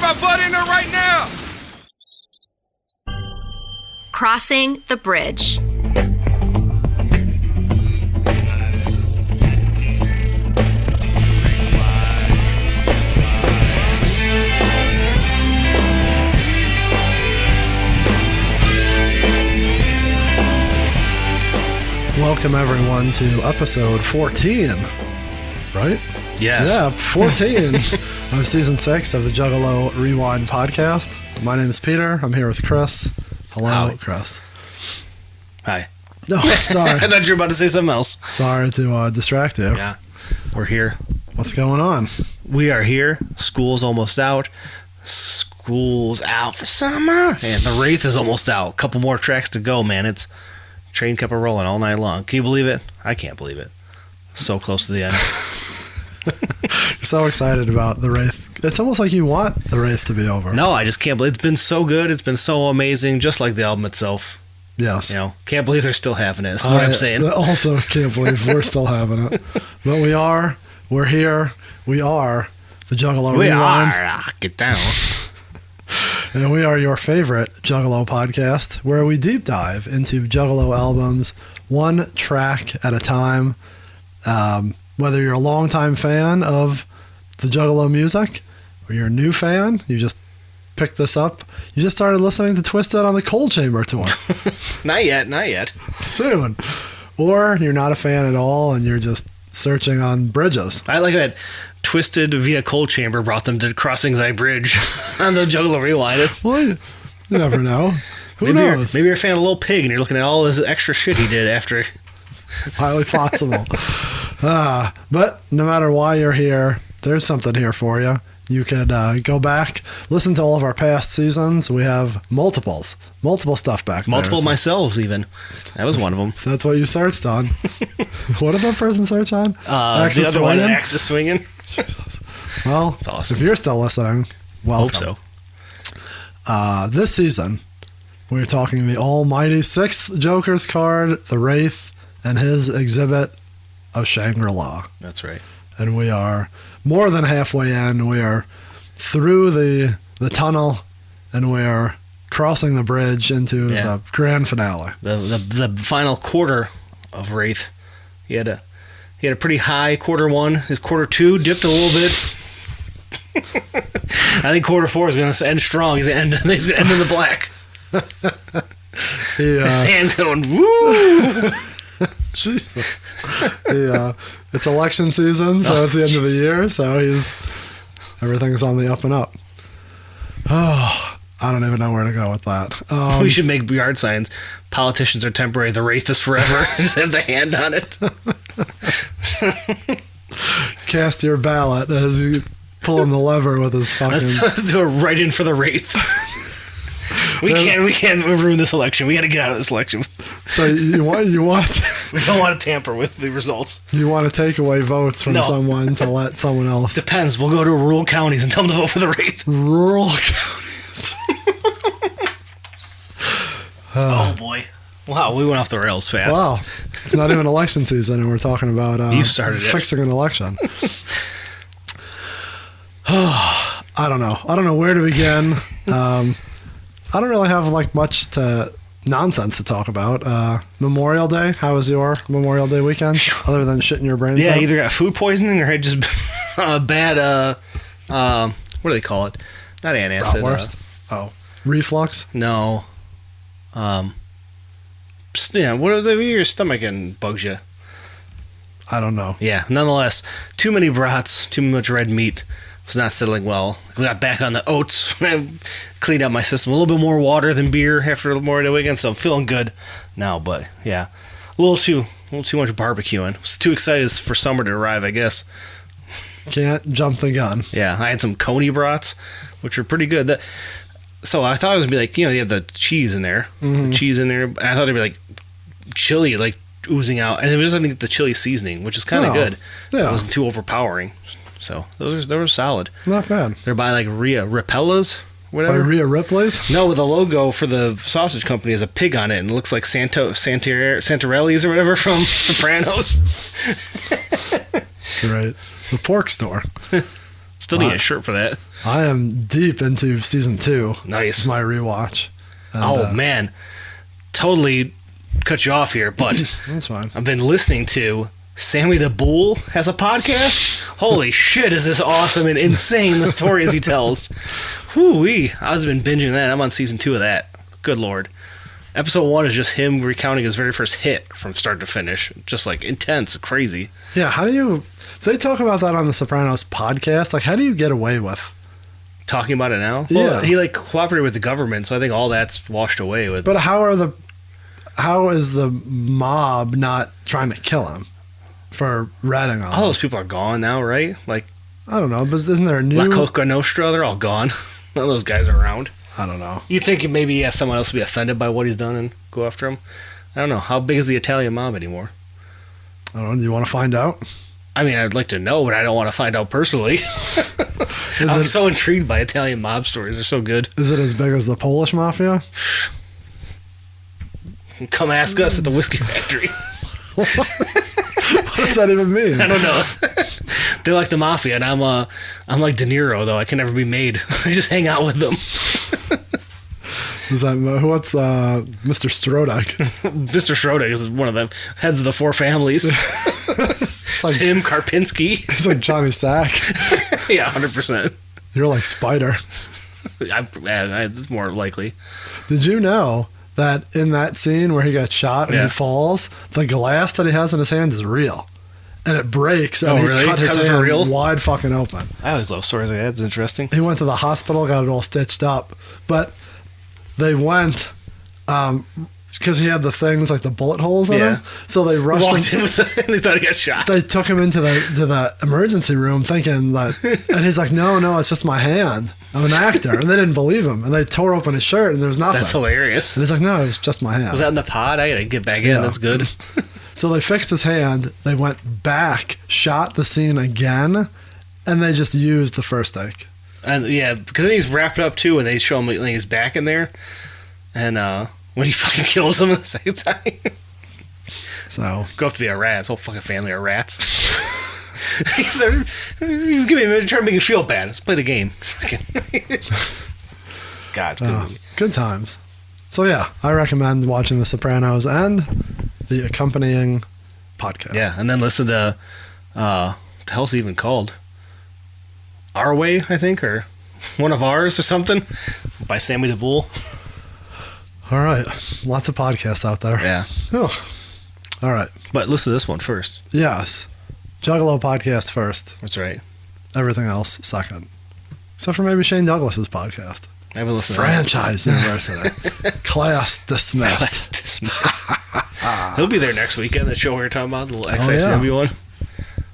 my butt in there right now! Crossing the bridge. Welcome everyone to episode 14, right? Yes. Yeah, 14 of season 6 of the Juggalo Rewind podcast. My name is Peter. I'm here with Chris. Hello, Howdy. Chris. Hi. No, sorry. I thought you were about to say something else. Sorry to distract you. Yeah. We're here. What's going on? We are here. School's almost out. School's out for summer. And the Wraith is almost out. A couple more tracks to go, man. It's train kept it rolling all night long. Can you believe it? I can't believe it. So close to the end. You're so excited about the Wraith. It's almost like you want the Wraith to be over. No, I just can't believe it's been so good. It's been so amazing, just like the album itself. Yes. You know, can't believe they're still having it. That's what I'm saying. I also can't believe we're still having it. But we are. We're here. We are the Juggalo Rewind. Get down. And we are your favorite Juggalo podcast, where we deep dive into Juggalo albums one track at a time. Whether you're a longtime fan of the Juggalo music, or you're a new fan, you just picked this up. You just started listening to Twisted on the Cold Chamber tour. Not yet. Soon. Or you're not a fan at all, and you're just searching on bridges. I like that Twisted via Cold Chamber brought them to Crossing Thy Bridge on the Juggalo Rewind. Well, you never know. Who maybe knows? Maybe you're a fan of Lil Pig and you're looking at all this extra shit he did after. Highly possible. But no matter why you're here, there's something here for you. You could go back, listen to all of our past seasons. We have multiple stuff back there. Multiple myself, even. That was one of them. So that's what you searched on. What did that person search on? The other one, Axis Swinging. Jesus. Well, that's awesome. If you're still listening, welcome. Hope so. This season, we're talking the almighty 6th Joker's card, the Wraith, and his exhibit of Shangri-La. That's right. And we are more than halfway in. We are through the tunnel, and we are crossing the bridge into the grand finale. The final quarter of Wraith. He had a pretty high quarter one. His quarter two dipped a little bit. I think quarter four is going to end strong. He's going to end in the black. His hand going, woo! Jesus. It's election season, so it's the end of the year, so everything's on the up and up. Oh, I don't even know where to go with that. We should make yard signs. Politicians are temporary, the Wraith is forever. Just have the hand on it. Cast your ballot as you pull him the lever with his fucking... Let's do it right in for the Wraith. We can't ruin this election. We got to get out of this election. So you want we don't want to tamper with the results. You want to take away votes from someone to let someone else. Depends. We'll go to rural counties and tell them to vote for the Wraith. Rural counties. Oh boy! Wow, we went off the rails fast. Wow, it's not even election season, and we're talking about you started fixing an election. I don't know. I don't know where to begin. I don't really have much nonsense to talk about. Memorial Day. How was your Memorial Day weekend? Other than shitting your brains out? Either got food poisoning or had just bad. What do they call it? Not antacid. Reflux. No. What are your stomach and bugs you? I don't know. Yeah. Nonetheless, too many brats, too much red meat. Was not settling well. We got back on the oats. Cleaned up my system. A little bit more water than beer after a Memorial Day weekend, so I'm feeling good now. But yeah, a little too much barbecuing. Was too excited for summer to arrive, I guess. Can't jump the gun. Yeah, I had some coney brats, which were pretty good. So I thought it would be like, you have the cheese in there, Mm-hmm. the cheese in there. I thought it'd be like chili, like oozing out, and it was, I think, the chili seasoning, which is kind of good. Yeah, it wasn't too overpowering. So they were solid. Not bad. They're by like Rapellas, whatever. By Rhea Ripley's? No, the logo for the sausage company is a pig on it, and it looks like Santarelli's or whatever from Sopranos. Great. The pork store. Still need a shirt for that. I am deep into season 2. Nice. It's my rewatch. And, man. Totally cut you off here, but that's fine. I've been listening to Sammy the Bull has a podcast. Holy shit, is this awesome and insane, the stories he tells. Whoo-wee. I've been binging that. I'm on season 2 of that. Good Lord. Episode 1 is just him recounting his very first hit from start to finish. Just like intense, crazy. Yeah, how do you... They talk about that on the Sopranos podcast. Like, how do you get away with talking about it now? Yeah. Well, he like cooperated with the government, so I think all that's washed away with. But how is the mob not trying to kill him for ratting on him? All those people are gone now, right? Like, I don't know, but isn't there a new... La Coca Nostra, they're all gone. None of those guys are around. I don't know. You think maybe he has someone else to be offended by what he's done and go after him? I don't know. How big is the Italian mob anymore? I don't know. Do you want to find out? I mean, I'd like to know, but I don't want to find out personally. I'm so intrigued by Italian mob stories. They're so good. Is it as big as the Polish mafia? Come ask us at the whiskey factory. What does that even mean? I don't know. They're like the mafia, and I'm like De Niro, though. I can never be made. I just hang out with them. Is that what's Mr. Strodek? Mr. Strodek is one of the heads of the 4 families. It's like, Tim Karpinski. He's like Johnny Sack. Yeah, 100%. You're like Spider. It's more likely. Did you know that in that scene where he got shot and he falls, the glass that he has in his hand is real? And it breaks, and he cut his hand wide fucking open. I always love stories like that. It's interesting. He went to the hospital, got it all stitched up. But they went... because he had the things like the bullet holes in him, so they rushed him. And they thought he got shot. They took him into the emergency room, thinking that, and he's like, "No, it's just my hand. I'm an actor," and they didn't believe him, and they tore open his shirt, and there was nothing. That's hilarious. And he's like, "No, it's just my hand." Was that in the pod? I gotta get back in. That's good. So they fixed his hand. They went back, shot the scene again, and they just used the first take. And yeah, because then he's wrapped up too, and they show him when he's back in there, and when he fucking kills him the second time. So go up to be a rat. His whole fucking family are rats. You give me a minute, try to make you feel bad. Let's play the game. God, good times. So yeah, I recommend watching The Sopranos and the accompanying podcast. Yeah, and then listen to what the hell's it even called? Our Way, I think, or One of Ours or something, by Sammy the Bull. All right. Lots of podcasts out there. Yeah. Oh. All right. But listen to this one first. Yes. Juggalo podcast first. That's right. Everything else second. Except for maybe Shane Douglas's podcast. I haven't listened Franchise to University. Class dismissed. Class dismissed. He'll be there next weekend, the show we were talking about, the little XICW one.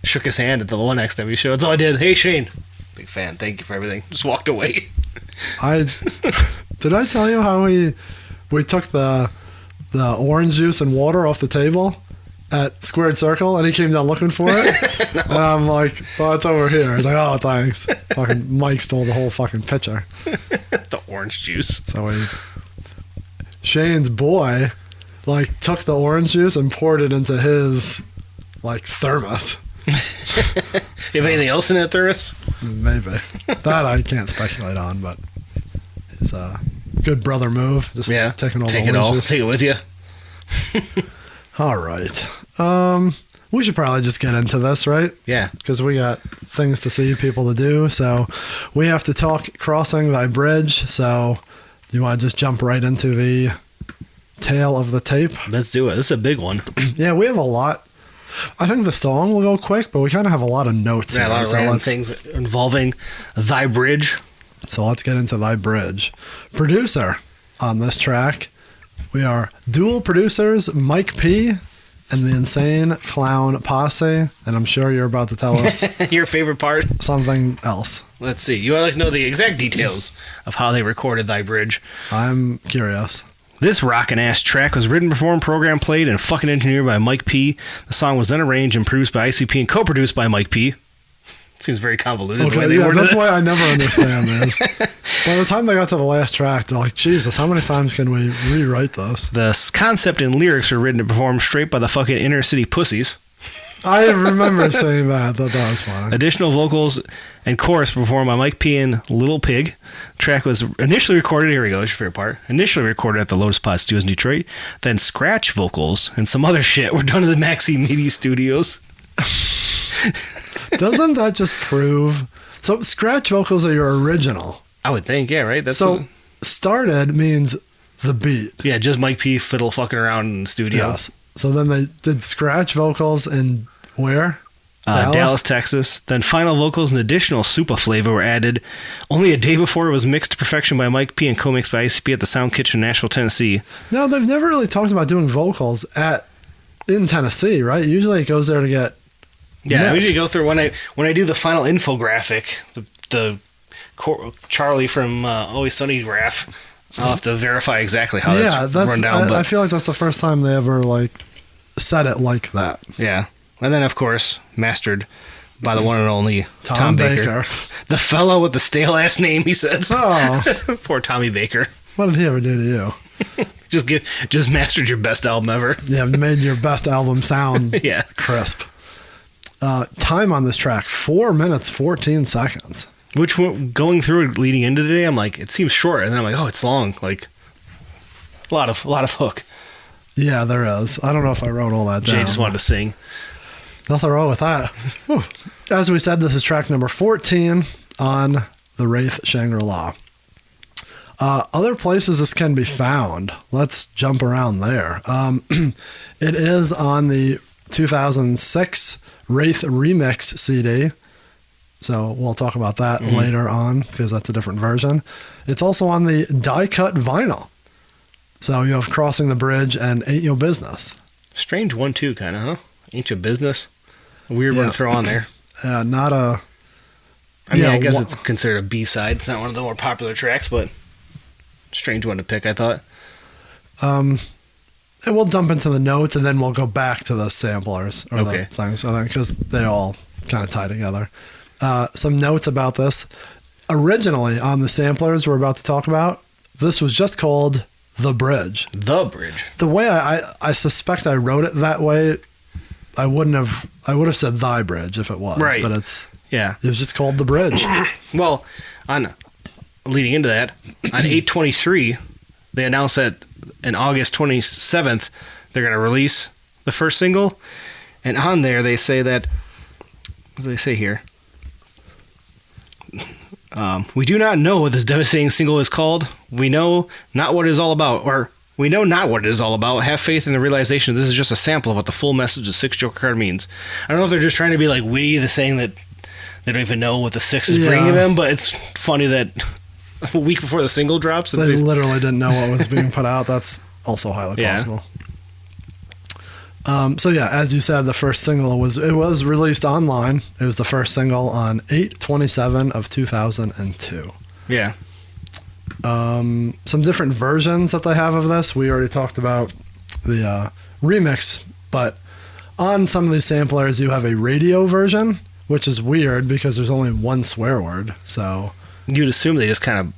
Shook his hand at the one XW show. That's all I did. Hey, Shane. Big fan. Thank you for everything. Just walked away. Did I tell you how we took the orange juice and water off the table at Squared Circle, and he came down looking for it? No. And I'm like, "Oh, it's over here." He's like, "Oh, thanks." Fucking Mike stole the whole fucking pitcher. The orange juice. So Shane's boy, like, took the orange juice and poured it into his, like, thermos. You have anything else in that thermos? Maybe. That I can't speculate on, but it's a good brother move. Just taking all the orange juice. Take it with you. All right. We should probably just get into this, right? Yeah. Because we got things to see, people to do. So we have to talk Crossing Thy Bridge. So do you want to just jump right into the tale of the tape? Let's do it. This is a big one. Yeah, we have a lot. I think the song will go quick, but we kind of have a lot of notes. Yeah, a lot of random things involving Thy Bridge. So let's get into Thy Bridge. Producer on this track, we are dual producers, Mike P. and the Insane Clown Posse. And I'm sure you're about to tell us your favorite part. Something else. Let's see. You would like to know the exact details of how they recorded Thy Bridge. I'm curious. This rockin' ass track was written, performed, programmed, played, and fucking engineered by Mike P. The song was then arranged and produced by ICP and co-produced by Mike P. Seems very convoluted. Okay, that's why I never understand this. By the time they got to the last track, they're like, Jesus, how many times can we rewrite this? The concept and lyrics were written and performed straight by the fucking inner city pussies. I remember saying that. I thought that was funny. Additional vocals and chorus performed by Mike P and Little Pig. Track was initially recorded, here we go, here's your favorite part. Initially recorded at the Lotus Pod Studios in Detroit. Then scratch vocals and some other shit were done at the Maxi Media Studios. Doesn't that just prove... So scratch vocals are your original. I would think, yeah, right? That's so started means the beat. Yeah, just Mike P fiddle fucking around in the studio. Yes. So then they did scratch vocals in where? Dallas, Texas. Then final vocals and additional super flavor were added only a day before it was mixed to perfection by Mike P and co-mixed by ICP at the Sound Kitchen in Nashville, Tennessee. No, they've never really talked about doing vocals in Tennessee, right? Usually it goes there to get Yeah, mixed. we need to go through when I do the final infographic, the Charlie from Always Sunny graph. I'll have to verify exactly how that's run down. I feel like that's the first time they ever said it like that. Yeah. And then, of course, mastered by the one and only Tom Baker. The fellow with the stale-ass name, he says. Oh. Poor Tommy Baker. What did he ever do to you? Just mastered your best album ever. Yeah, made your best album sound Yeah. crisp. Time on this track, 4 minutes, 14 seconds. Which, going through it leading into today, I'm like, it seems short. And then I'm like, oh, it's long. Like, a lot of hook. Yeah, there is. I don't know if I wrote all that down. Jay just wanted to sing. Nothing wrong with that. Whew. As we said, this is track number 14 on the Wraith Shangri-La. Other places this can be found. Let's jump around there. It is on the 2006 Wraith Remix CD. So we'll talk about that later on because that's a different version. It's also on the die-cut vinyl. So you have Crossing the Bridge and Ain't Your Business. Strange 1-2 kind of, huh? Ain't Your Business. A weird one to throw on there. Not a... I mean, I guess it's considered a B-side. It's not one of the more popular tracks, but strange one to pick, I thought. And we'll jump into the notes, and then we'll go back to the samplers or Okay. the things, I think, because they all kind of tie together. Some notes about this. Originally, on the samplers we're about to talk about, this was just called The Bridge. The Bridge. The way I suspect I wrote it that way, I would have said Thy Bridge if it was. Right. But it was just called The Bridge. Well, leading into that, on 8/23, they announced that on August 27th, they're going to release the first single. And on there, they say that, what do they say here? We do not know what this devastating single is called. We know not what it is all about, or we know not what it is all about. Have faith in the realization that this is just a sample of what the full message of Six Joker card means. I don't know if they're just trying to be like witty, the saying that they don't even know what the six is bringing them, but it's funny that a week before the single drops, They literally didn't know what was being put out. That's also highly possible. So yeah, as you said, the first single was released online. It was the first single on 8/27 of 2002. Yeah. Some different versions that they have of this. We already talked about the remix, but on some of these samplers, you have a radio version, which is weird because there's only one swear word. So You'd assume they just kind of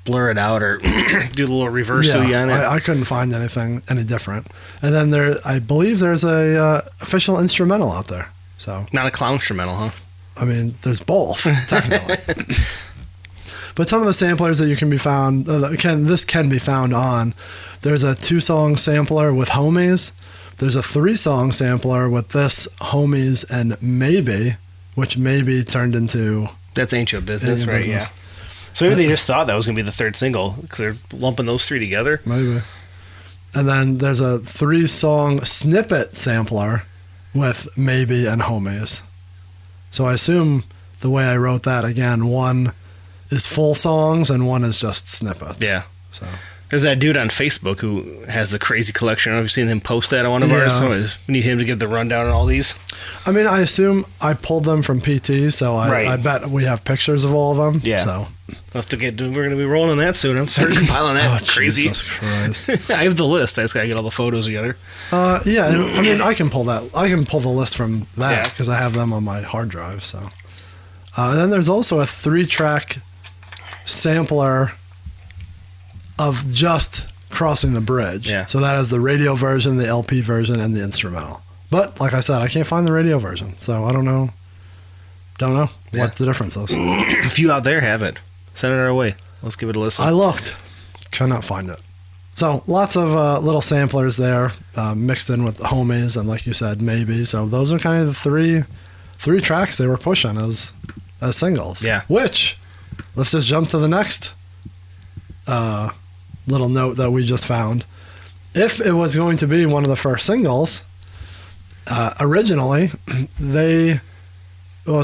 blur it out or do a little reverse on it. I couldn't find anything any different. And then I believe there's a official instrumental out there. So Not a clown instrumental, huh? I mean, there's both technically. But some of the samplers that you can be found, this can be found on. There's a 2-song sampler with Homies. There's a 3-song sampler with this, Homies, and Maybe, which maybe turned into... That's Ain't Your Business, right? Business. Yeah. So maybe they just thought that was going to be the third single because they're lumping those three together. Maybe. And then there's a 3-song snippet sampler with Maybe and Homies. So I assume the way I wrote that, again, one is full songs and one is just snippets. Yeah. So there's that dude on Facebook who has the crazy collection. I've seen him post that on one of ours. So we need him to give the rundown on all these. I mean, I assume I pulled them from PT, so I bet we have pictures of all of them. Yeah. So We'll have to we're going to be rolling that soon. I'm starting compiling that. Crazy. Jesus Christ. I have the list. I just got to get all the photos together. Yeah, I mean, I can pull that. I can pull the list from that because I have them on my hard drive. So, and then there's also a 3-track sampler of just Crossing the Bridge. Yeah. So that is the radio version, the LP version, and the instrumental. But like I said, I can't find the radio version, so I don't know. Don't know Yeah. what the difference is. If you out there have it, send it our way. Let's give it a listen. I looked, cannot find it. So lots of little samplers there, mixed in with the homies and, like you said, maybe. So those are kind of the three tracks they were pushing as singles. Yeah. Which, let's just jump to the next little note that we just found. If it was going to be one of the first singles, originally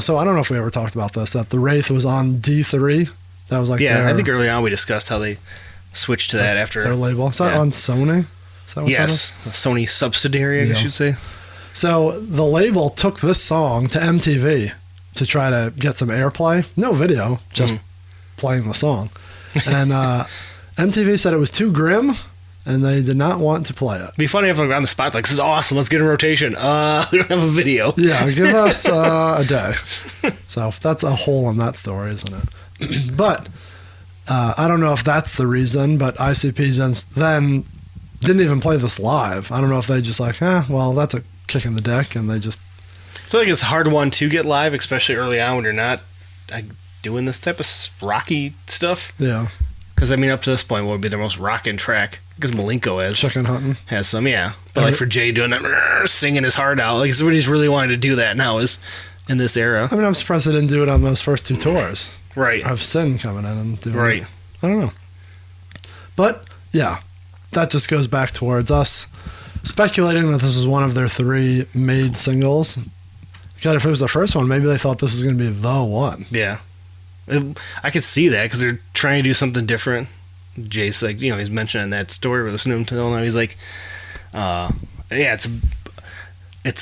so I don't know if we ever talked about this, that the Wraith was on D3. That was like I think early on we discussed how they switched to that after their label. Is that on Sony? Is that what yes, a Sony subsidiary, I guess you'd say. So the label took this song to MTV to try to get some airplay. No video, just playing the song. And MTV said it was too grim, and they did not want to play it. It'd be funny if I'm on the spot, like, this is awesome, let's get a rotation. We don't have a video. Yeah, give us a day. So that's a hole in that story, isn't it? But I don't know if that's the reason, but ICP then didn't even play this live. I don't know if they just like, well, that's a kick in the dick, and they just... I feel like it's a hard one to get live, especially early on when you're not doing this type of rocky stuff. Yeah. Because, I mean, up to this point, what would be their most rockin' track? Because Malenko Chicken hunting. has some, yeah. But like for Jay doing that, singing his heart out, like somebody's really wanting to do that now is in this era. I mean, I'm surprised they didn't do it on those first two tours. Right. Have Sin coming in and doing Right. it. I don't know. But, yeah, that just goes back towards us speculating that this is one of their 3 made singles. God, if it was the first one, maybe they thought this was going to be the one. Yeah. I could see that because they're trying to do something different. Jay's like, he's mentioning that story we're listening to him. He's like, it's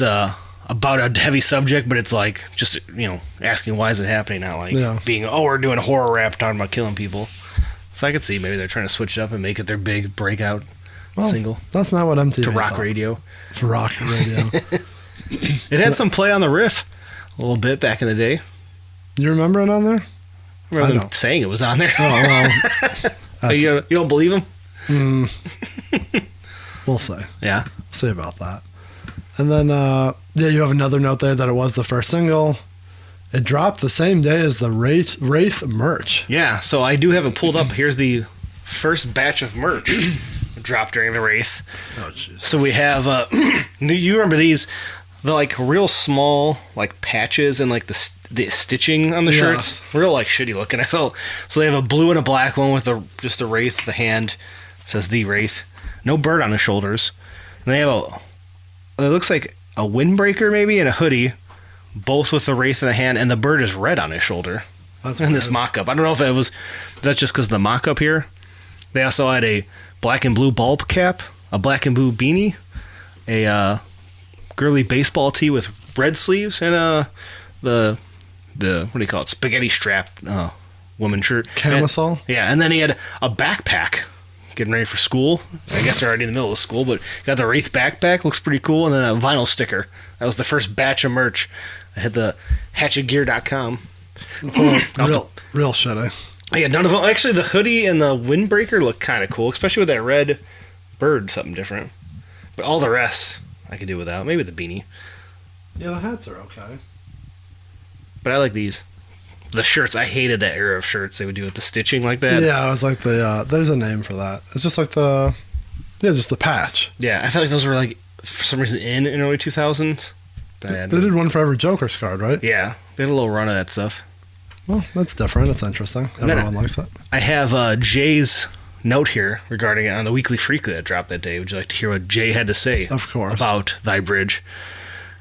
about a heavy subject, but it's like just, asking why is it happening, not like being, we're doing a horror rap talking about killing people. So I could see maybe they're trying to switch it up and make it their big breakout single. That's not what MTV to rock thought. radio. To rock radio. It had some play on the riff a little bit back in the day. You remember it on there? I remember them saying it was on there. Oh, well. You don't believe him? We'll say. Yeah. We'll see about that. And then, you have another note there that it was the first single. It dropped the same day as the Wraith merch. Yeah, so I do have it pulled up. Here's the first batch of merch dropped during the Wraith. Oh, jeez. So we have, you remember these, the like real small like patches and like the stitching on the shirts? Real like shitty looking, I felt. So they have a blue and a black one with just the Wraith, the hand. It says the Wraith. No bird on the shoulders. And they have it looks like a windbreaker maybe and a hoodie, both with the Wraith in the hand, and the bird is red on his shoulder. That's in this mock-up. I don't know if that's just because of the mock-up here. They also had a black and blue bulb cap, a black and blue beanie, a girly baseball tee with red sleeves, and the what do you call it, spaghetti strap woman shirt. Camisole? And then he had a backpack getting ready for school. I guess they're already in the middle of school, but got the Wraith backpack, looks pretty cool, and then a vinyl sticker. That was the first batch of merch. I had the hatchetgear.com. It's all real shitty. Yeah, none of them. Actually, the hoodie and the windbreaker look kind of cool, especially with that red bird, something different. But all the rest, I could do without. Maybe the beanie. Yeah, the hats are okay. But I like these. The shirts, I hated that era of shirts they would do with the stitching like that. Yeah, it was like there's a name for that. It's just like just the patch. Yeah, I felt like those were like, for some reason, in early 2000s. They did one for every Joker's card, right? Yeah, they had a little run of that stuff. Well, that's different. It's interesting. Everyone likes that. I have Jay's note here regarding it on the Weekly Freak that dropped that day. Would you like to hear what Jay had to say Of course. about Thy Bridge?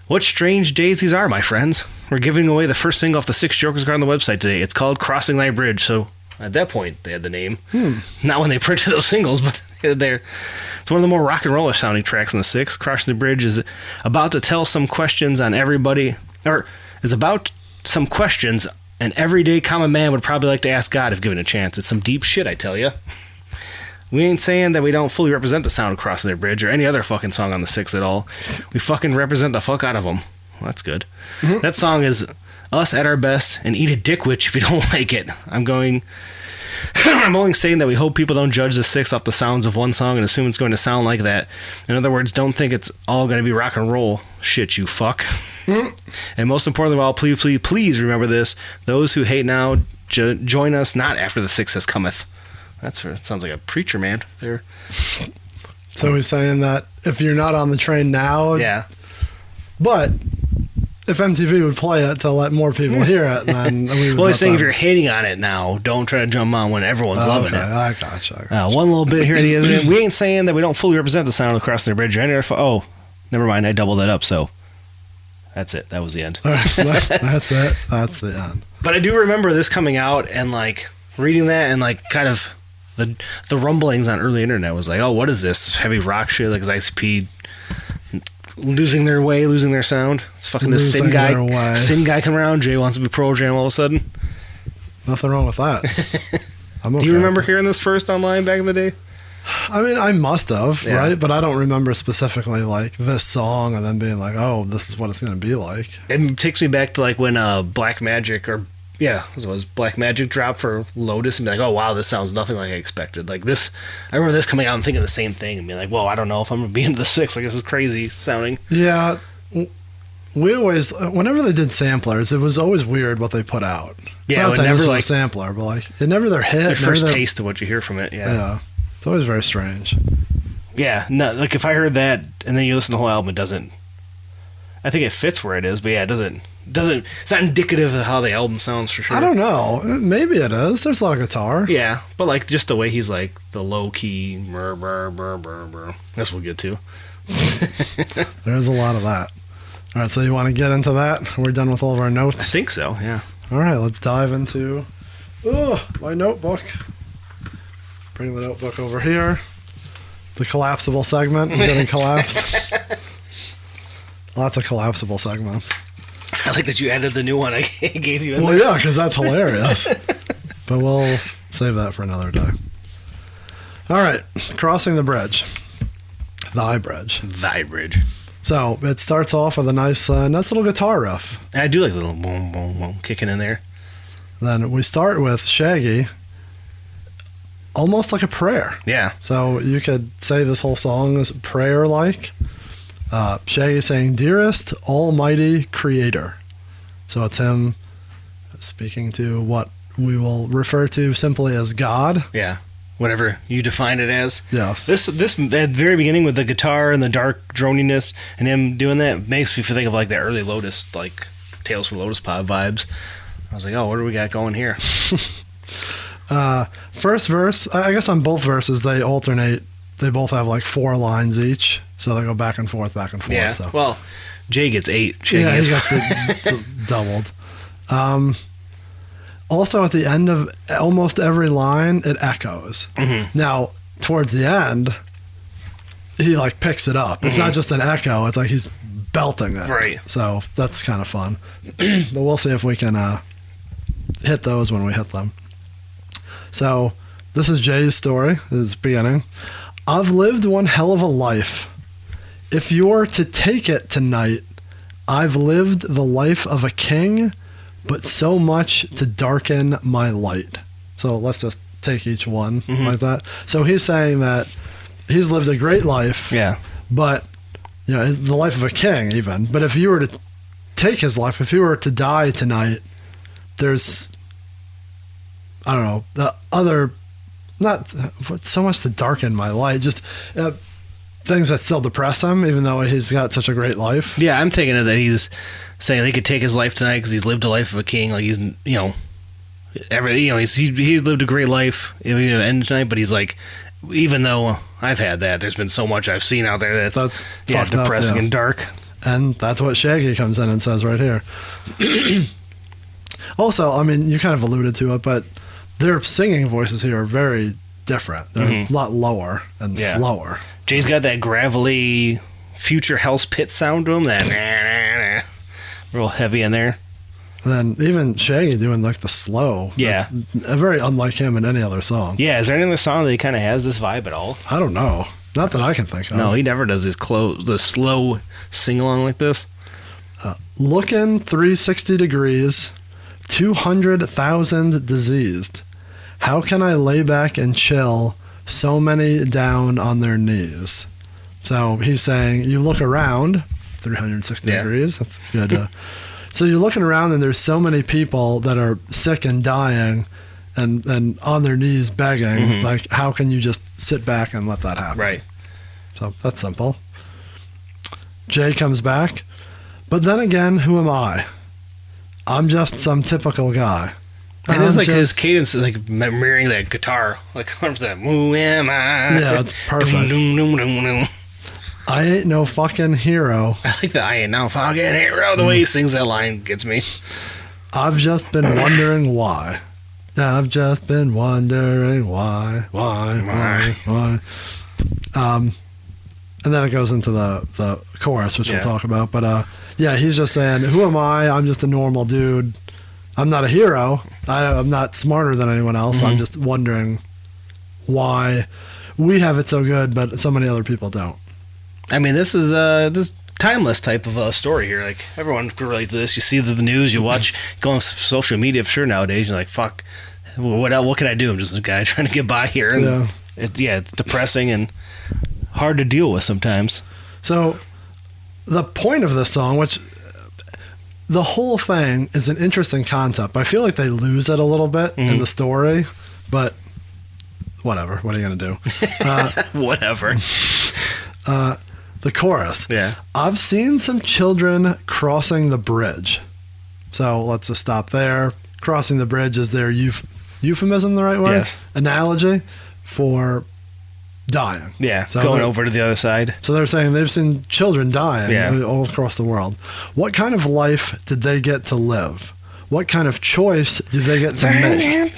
What strange days these are, my friends. We're giving away the first single off the 6 Jokers card on the website today. It's called Crossing Thy Bridge. So at that point, they had the name. Not when they printed those singles, but they're... It's one of the more rock and roller sounding tracks in the 6. Crossing the Bridge is about to tell some questions on everybody... Or is about some questions an everyday common man would probably like to ask God if given a chance. It's some deep shit, I tell you. We ain't saying that we don't fully represent the sound of Crossing Their Bridge or any other fucking song on the 6 at all. We fucking represent the fuck out of them. Well, that's good. Mm-hmm. That song is us at our best and eat a dick witch if you don't like it. I'm going I'm only saying that we hope people don't judge the Six off the sounds of one song and assume it's going to sound like that. In other words, don't think it's all going to be rock and roll. Shit, you fuck. And most importantly of all, please remember this. Those who hate now, join us not after the Six has cometh. That sounds like a preacher man there. So he's saying that if you're not on the train now... Yeah. But if MTV would play it to let more people hear it, then we would... Well, he's saying if you're hating on it now, don't try to jump on when everyone's loving it. I gotcha. One little bit here. We ain't saying that we don't fully represent the sound of Crossing the Bridge. Oh, never mind. I doubled that up, so that's it. That was the end. All right, that's it. That's the end. But I do remember this coming out and, like, reading that and, like, kind of the rumblings on early internet was like, oh, what is this? Heavy rock shit? Like, is ICP losing their way, losing their sound? It's fucking this Sin guy coming around. Jay wants to be Pearl Jam all of a sudden. Nothing wrong with that. I'm okay. Do you remember hearing this first online back in the day? I mean, I must have, right? But I don't remember specifically, like, this song and then being like, oh, this is what it's going to be like. It takes me back to, like, when Black Magic was Black Magic dropped for Lotus and be like, oh, wow, this sounds nothing like I expected. Like, this, I remember this coming out and thinking the same thing and being like, whoa, I don't know if I'm going to be into the Six. Like, this is crazy sounding. Yeah. We always, whenever they did samplers, it was always weird what they put out. Yeah, it never, like, a sampler, but, like, it never their hit. Their first taste of what you hear from it, yeah. It's always very strange. Yeah, no, like, if I heard that and then you listen to the whole album, it doesn't, I think it fits where it is, but yeah, it doesn't, it's not indicative of how the album sounds for sure. I don't know. Maybe it is. There's a lot of guitar. Yeah, but, like, just the way he's, like, the low-key, brr, brr, brr, brr, brr. That's what we'll get to. There's a lot of that. All right, so you want to get into that? We're done with all of our notes? I think so, yeah. All right, let's dive into my notebook. Bring the notebook over here. The collapsible segment is getting collapsed. Lots of collapsible segments. I like that you added the new one I gave you. Well, yeah, because that's hilarious. But we'll save that for another day. All right, Crossing the Bridge. Thy Bridge. Thy Bridge. So it starts off with a nice little guitar riff. I do like the little boom, boom, boom kicking in there. Then we start with Shaggy, almost like a prayer. Yeah. So you could say this whole song is prayer-like. Shaggy saying, "Dearest Almighty Creator." So it's him speaking to what we will refer to simply as God. Yeah. Whatever you define it as. Yes. This at the very beginning with the guitar and the dark droniness and him doing that makes me think of, like, the early Lotus, like, Tales from Lotus Pod vibes. I was like, oh, what do we got going here? First verse, I guess on both verses they alternate. They both have like 4 lines each, so they go back and forth. Yeah. So. Well, Jay gets 8. Yeah, he got the doubled. Also, at the end of almost every line, it echoes. Mm-hmm. Now, towards the end, he, like, picks it up. It's not just an echo. It's like he's belting it. Right. So that's kind of fun. But we'll see if we can hit those when we hit them. So this is Jay's story. This is the beginning. I've lived one hell of a life. If you're to take it tonight, I've lived the life of a king, but so much to darken my light. So let's just take each one like that. So he's saying that he's lived a great life. Yeah. But, you know, the life of a king even. But if you were to take his life, if you were to die tonight, there's, I don't know, the other, not so much to darken my light, just things that still depress him, even though he's got such a great life. Yeah, I'm taking it that he's saying he could take his life tonight because he's lived a life of a king. Like, he's, you know, he's lived a great life, end tonight. But he's like, even though I've had that, there's been so much I've seen out there that's depressing and dark. And that's what Shaggy comes in and says right here. Also, I mean, you kind of alluded to it, but their singing voices here are very different. They're a lot lower and slower. Jay's got that gravelly Future Hell's Pit sound to him, that real heavy in there. And then even Shaggy doing like the slow. Yeah. Very unlike him in any other song. Yeah, is there any other song that he kind of has this vibe at all? I don't know. Not that I can think of. No, he never does the slow sing-along like this. Looking 360 degrees, 200,000 diseased. How can I lay back and chill? So many down on their knees. So he's saying you look around 360 degrees. That's good. So you're looking around and there's so many people that are sick and dying and on their knees begging. Like, how can you just sit back and let that happen? Right. So that's simple. Jay comes back. But then again, who am I? I'm just some typical guy. And it's like his cadence is like mirroring that guitar. Like, what's that? Who am I? Yeah, it's perfect. Doom, doom, doom, doom, doom. I ain't no fucking hero. I like the I ain't no fucking hero. The way he sings that line gets me. I've just been wondering why. I've just been wondering why. And then it goes into the chorus, which we'll talk about. But yeah, he's just saying, who am I? I'm just a normal dude. I'm not a hero. I'm not smarter than anyone else. I'm just wondering why we have it so good, but so many other people don't. I mean, this is this timeless type of story here. Like, everyone can relate to this. You see the news, you watch, go on social media for sure nowadays. You're like, fuck, what can I do? I'm just a guy trying to get by here. And it's depressing and hard to deal with sometimes. So the point of this song, which the whole thing is an interesting concept. I feel like they lose it a little bit in the story, but whatever. What are you going to do? Whatever. The chorus. Yeah. I've seen some children crossing the bridge. So let's just stop there. Crossing the bridge is their euphemism, the right word? Yes. Analogy for dying. Yeah, so going over to the other side. So they're saying they've seen children dying all across the world. What kind of life did they get to live? What kind of choice do they get to make?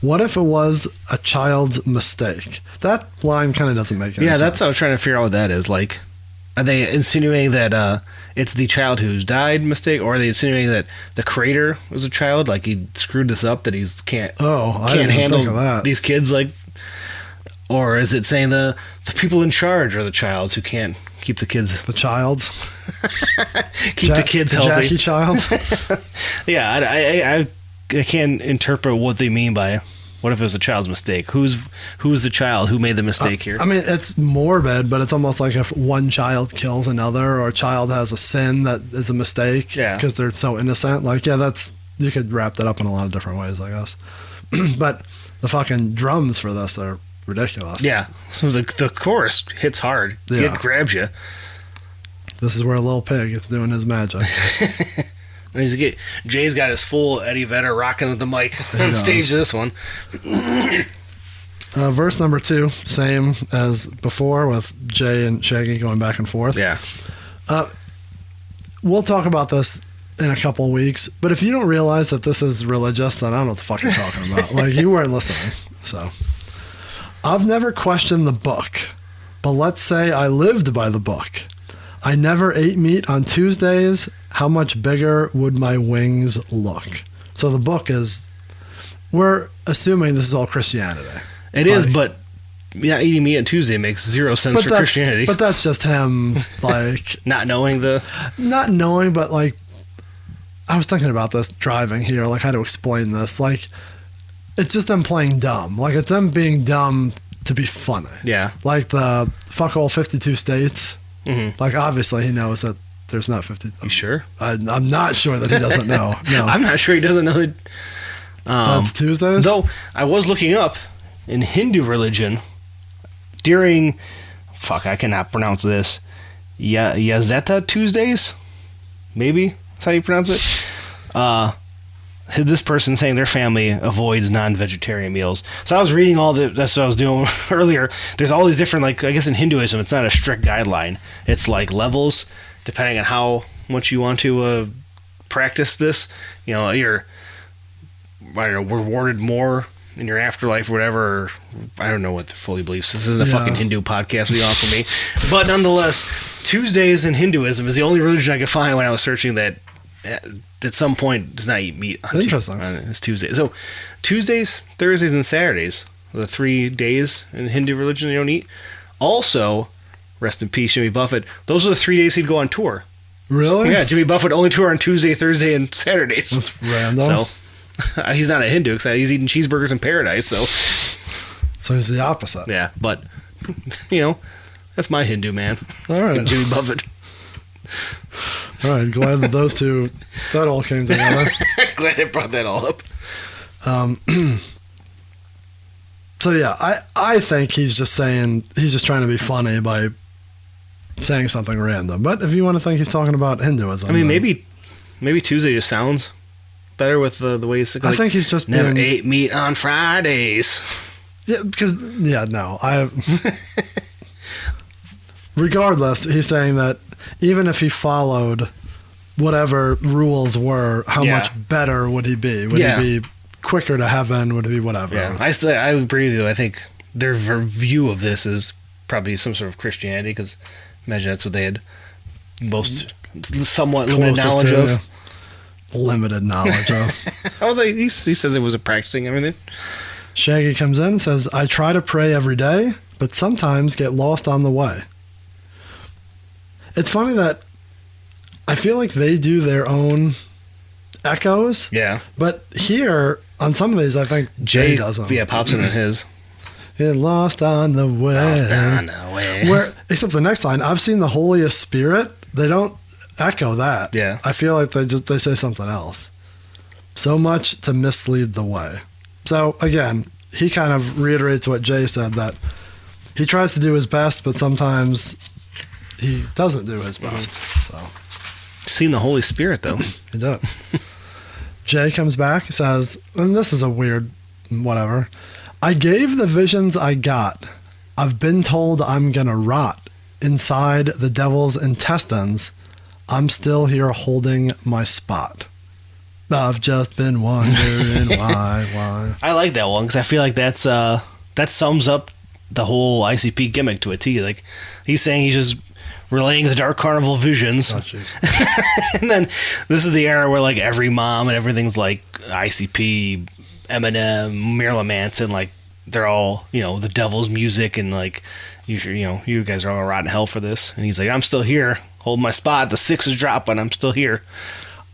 What if it was a child's mistake? That line kind of doesn't make any sense. Yeah, that's what I was trying to figure out what that is. Like, are they insinuating that it's the child who's died mistake, or are they insinuating that the creator was a child? Like, he screwed this up, that he can't handle these kids, like... Or is it saying the people in charge are the childs who can't keep the kids... The childs? keep the kids healthy. Jackie Child? Yeah, I can't interpret what they mean by... What if it was a child's mistake? Who's the child who made the mistake here? I mean, it's morbid, but it's almost like if one child kills another, or a child has a sin that is a mistake because they're so innocent. Like, you could wrap that up in a lot of different ways, I guess. But the fucking drums for this are ridiculous. Yeah. So the chorus hits hard. Yeah. It grabs you. This is where Lil Pig is doing his magic. And Jay's got his full Eddie Vedder rocking the mic on stage this one. Verse number 2, same as before, with Jay and Shaggy going back and forth. Yeah. We'll talk about this in a couple of weeks, but if you don't realize that this is religious, then I don't know what the fuck you're talking about. Like, you weren't listening. So, I've never questioned the book, but let's say I lived by the book. I never ate meat on Tuesdays. How much bigger would my wings look? So the book is, we're assuming this is all Christianity. It is, but eating meat on Tuesday makes zero sense for Christianity. But that's just him, like... Not knowing, but like, I was thinking about this driving here, like how to explain this. Like, it's just them playing dumb. Like, it's them being dumb to be funny. Yeah. Like the fuck all 52 states. Mm-hmm. Like, obviously he knows that there's not 50. You sure? I'm not sure that he doesn't know. No. I'm not sure he doesn't know that. That's Tuesdays? Though, I was looking up in Hindu religion during, I cannot pronounce this, Yazeta Tuesdays? Maybe that's how you pronounce it. This person saying their family avoids non-vegetarian meals. So I was reading that's what I was doing earlier. There's all these different, like, I guess in Hinduism, it's not a strict guideline. It's like levels, depending on how much you want to practice this. You know, you're, rewarded more in your afterlife or whatever. Or, I don't know what the fully believes. This isn't a fucking Hindu podcast we offer me. But nonetheless, Tuesdays in Hinduism is the only religion I could find when I was searching that at some point does not eat meat on Interesting. It's Tuesday. So Tuesdays, Thursdays, and Saturdays, the 3 days in Hindu religion you don't eat. Also, rest in peace, Jimmy Buffett, those are the 3 days he'd go on tour. Really? Yeah, Jimmy Buffett only tour on Tuesday, Thursday, and Saturdays. That's random. So, He's not a Hindu because he's eating cheeseburgers in paradise. So he's the opposite. Yeah, but that's my Hindu man. All right. Jimmy Buffett. All right. Glad that that all came together. Glad I brought that all up. So yeah, I think he's just trying to be funny by saying something random. But if you want to think he's talking about Hinduism, I mean, maybe Tuesday just sounds better with the way he's. I think he's just never ate meat on Fridays. Yeah, because regardless, he's saying that even if he followed whatever rules were, how much better would he be? Would he be quicker to heaven? Would it be whatever? Yeah, I agree with you. I think their view of this is probably some sort of Christianity, because imagine that's what they had somewhat limited knowledge of. Limited knowledge of. I was like, he says it wasn't practicing everything. Shaggy comes in and says, I try to pray every day, but sometimes get lost on the way. It's funny that I feel like they do their own echoes. Yeah. But here, on some of these, I think Jay does them. Yeah, pops in his. Get lost on the way. Lost on the way. Except the next line, I've seen the holiest spirit. They don't echo that. Yeah. I feel like they say something else. So much to mislead the way. So again, he kind of reiterates what Jay said, that he tries to do his best, but sometimes he doesn't do his best. So seen the Holy Spirit though. He does. Jay comes back, says, and this is a weird whatever. I gave the visions I got. I've been told I'm gonna rot inside the devil's intestines. I'm still here holding my spot. I've just been wondering why. I like that one because I feel like that sums up the whole ICP gimmick to a T. Like, he's saying he's just relaying the Dark Carnival visions. Oh, and then this is the era where like every mom and everything's like ICP, Eminem, Marilyn Manson, like they're all, the devil's music, and like you guys are all rotten hell for this. And he's like, I'm still here, holding my spot. The 6 is dropping. I'm still here.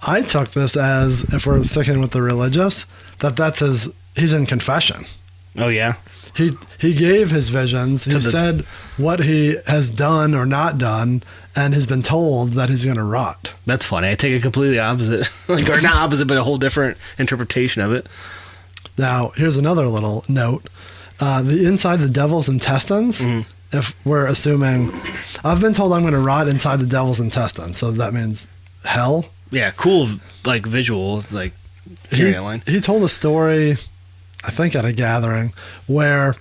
I took this as, if we're sticking with the religious, that's he's in confession. Oh yeah. He gave his visions. He said what he has done or not done, and has been told that he's going to rot. That's funny. I take it completely opposite, or not opposite, but a whole different interpretation of it. Now, here's another little note: the inside the devil's intestines. Mm-hmm. If we're assuming, I've been told I'm going to rot inside the devil's intestines, so that means hell. Yeah, cool, like visual, like hearing that line. He told a story, I think at a gathering, where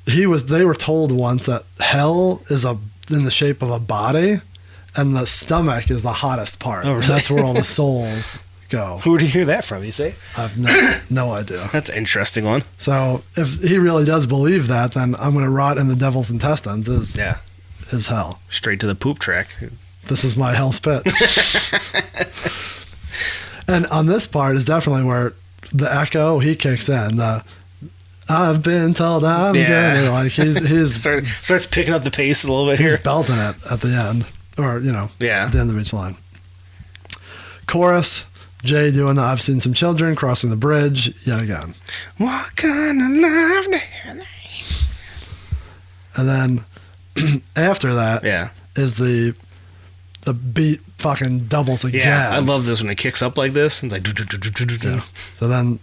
they were told once that hell is in the shape of a body, and the stomach is the hottest part. Oh, really? That's where all the souls go. Who did you hear that from, you say? I've no idea. That's an interesting one. So if he really does believe that, then I'm going to rot in the devil's intestines is hell. Straight to the poop track. This is my hell's pit. And on this part is definitely where the echo, he kicks in. I've been told I'm gonna, like he's starts picking up the pace a little bit here. He's belting it at the end, or at the end of each line. Chorus, Jay doing the I've seen some children crossing the bridge yet again. What kind of love? And then after that is the beat fucking doubles again. Yeah, I love this when it kicks up like this. It's like So then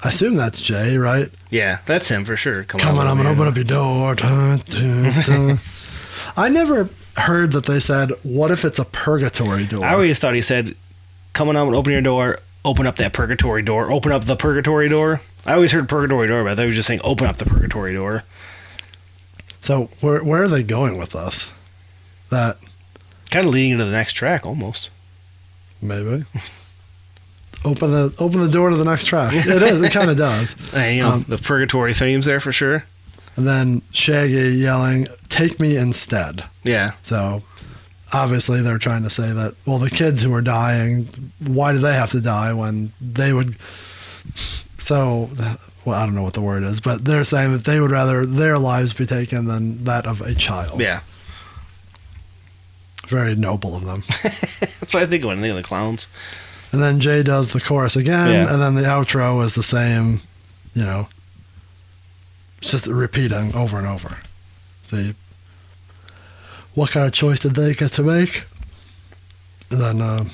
I assume that's Jay, right? Yeah, that's him for sure. Come on, I'm gonna open up your door. Dun, dun, dun. I never heard that they said, what if it's a purgatory door? I always thought he said, come on, open your door, open up that purgatory door, open up the purgatory door. I always heard purgatory door, but I thought he was just saying open up the purgatory door. So where are they going with this? That kind of leading into the next track, almost. Maybe. Open the door to the next track. It is. It kind of does. And, the purgatory themes there for sure. And then Shaggy yelling, "Take me instead." Yeah. So obviously they're trying to say that, well, the kids who are dying, why do they have to die when they would? So, well, I don't know what the word is, but they're saying that they would rather their lives be taken than that of a child. Yeah. Very noble of them. That's what I think when I think of the clowns. And then Jay does the chorus again, Yeah. and then the outro is the same, it's just repeating over and over. What kind of choice did they get to make? And then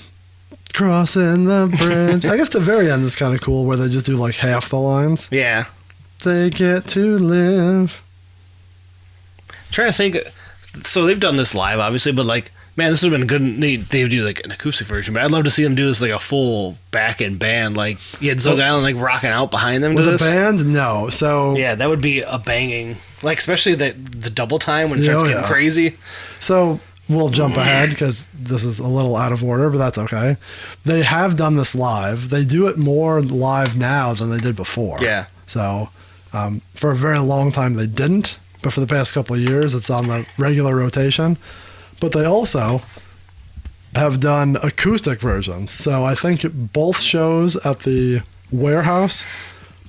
crossing the bridge. I guess the very end is kind of cool where they just do like half the lines. Yeah. They get to live. Trying to think. So they've done this live, obviously, but like, man, this would have been good. They would do like an acoustic version, but I'd love to see them do this like a full back-end band. Like, you had Juggalo like rocking out behind them to With this. a band? No. So Yeah, that would be a banging, like, especially the double time when it starts getting crazy. So we'll jump ahead because this is a little out of order, but that's okay. They have done this live. They do it more live now than they did before. Yeah. So for a very long time they didn't, but for the past couple of years it's on the regular rotation. But they also have done acoustic versions. So I think both shows at the warehouse,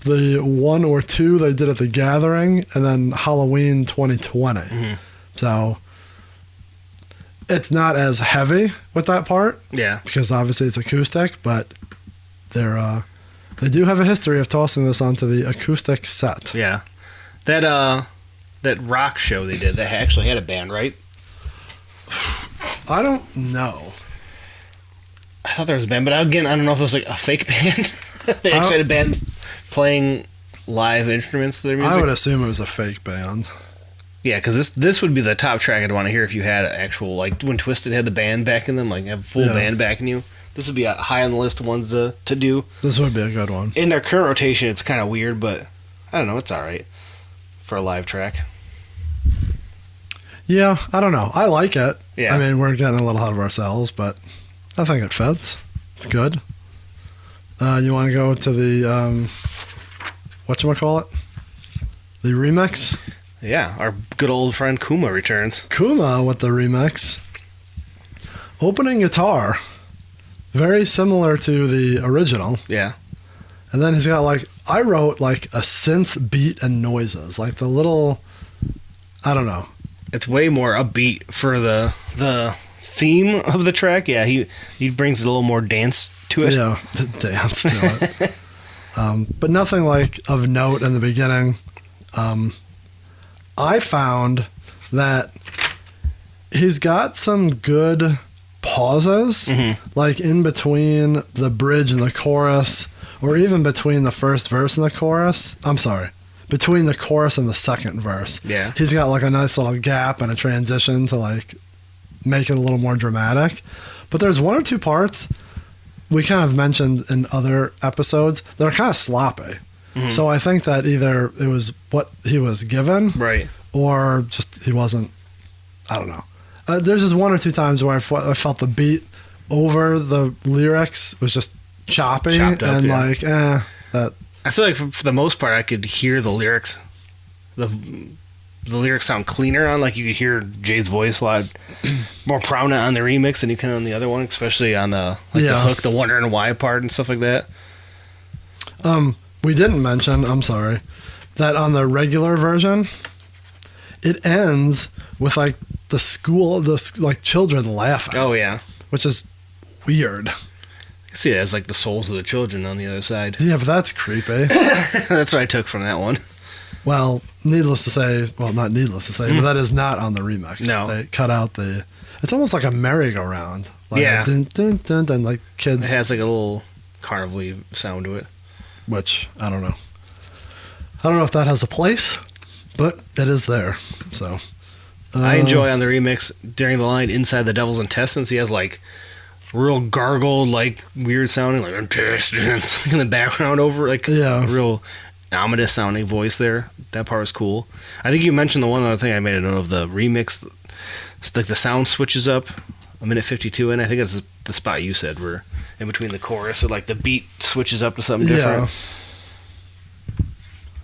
the 1 or 2 they did at the Gathering, and then Halloween 2020. Mm-hmm. So it's not as heavy with that part. Yeah. Because obviously it's acoustic, but they do have a history of tossing this onto the acoustic set. Yeah. That rock show they did, they actually had a band, right? I don't know. I thought there was a band, but again, I don't know if it was like a fake band. They actually had a band playing live instruments to their music. I would assume it was a fake band. Yeah, because this would be the top track I'd want to hear if you had actual, like, when Twisted had the band backing them, like, have full band backing you. This would be high on the list of ones to do. This would be a good one. In their current rotation, it's kind of weird, but I don't know, it's alright for a live track. Yeah, I don't know. I like it. Yeah. I mean, we're getting a little ahead of ourselves, but I think it fits. It's good. You want to go to the, whatchamacallit? The remix? Yeah, our good old friend Kuma returns. Kuma with the remix. Opening guitar. Very similar to the original. Yeah. And then he's got like, I wrote like a synth beat and noises. Like the little, I don't know. It's way more upbeat for the theme of the track. Yeah, he brings a little more dance to it. Yeah, the dance to it. But nothing like of note in the beginning. I found that he's got some good pauses, like in between the bridge and the chorus, or even between the first verse and the chorus. I'm sorry. Between the chorus and the second verse. Yeah. He's got like a nice little gap and a transition to like make it a little more dramatic. But there's 1 or 2 parts we kind of mentioned in other episodes that are kind of sloppy. So I think that either it was what he was given, Right. or just he wasn't, I don't know. There's just 1 or 2 times where I felt the beat over the lyrics was just choppy. Chopped up, and yeah. like, that. I feel like for the most part, I could hear the lyrics. The lyrics sound cleaner on, like you could hear Jay's voice a lot more prominent on the remix than you can on the other one, especially on the hook, the wondering why part and stuff like that. We didn't mention, I'm sorry, that on the regular version, it ends with like like children laughing. Oh yeah, Which is weird. I see it as like the souls of the children on the other side. Yeah, but that's creepy. That's what I took from that one. Well, needless to say, not needless to say, but that is not on the remix. No. They cut out it's almost like a merry-go-round. Like Yeah. Dun, dun, dun, dun, like It kids, has like a little carnival sound to it. which I don't know. I don't know if that has a place, but it is there. So I enjoy on the remix during the line "Inside the Devil's Intestines." He has like real gargled, like weird sounding, like intestines in the background over, like Yeah. a real ominous sounding voice there. That part was cool. I think you mentioned the one other thing I made a note of the remix. It's like the sound switches up a minute 52 in. I think that's the spot you said where in between the chorus, like the beat switches up to something different.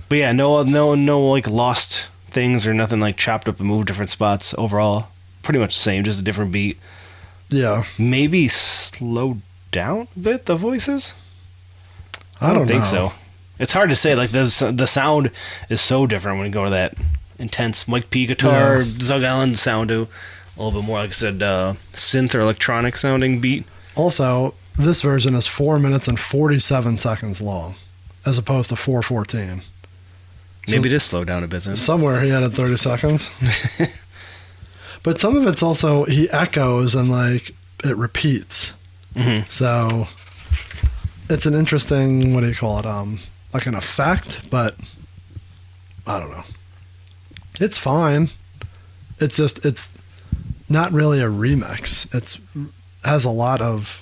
But yeah, no like lost things or nothing like chopped up and moved different spots. Overall, pretty much the same, just a different beat. Yeah. Maybe slow down a bit the voices. I don't think know. so. It's hard to say. Like the sound is so different when you go to that intense Mike P guitar, Zug Allen sound to a little bit more, like I said, synth or electronic sounding beat. Also, this version is 4 minutes and 47 seconds long, as opposed to 4:14. Maybe it is slowed down a bit then. Somewhere he added 30 seconds. But some of it's also, he echoes and like it repeats. Mm-hmm. So it's an interesting, what do you call it? Like an effect, but I don't know. It's fine. It's just, it's not really a remix. It's has a lot of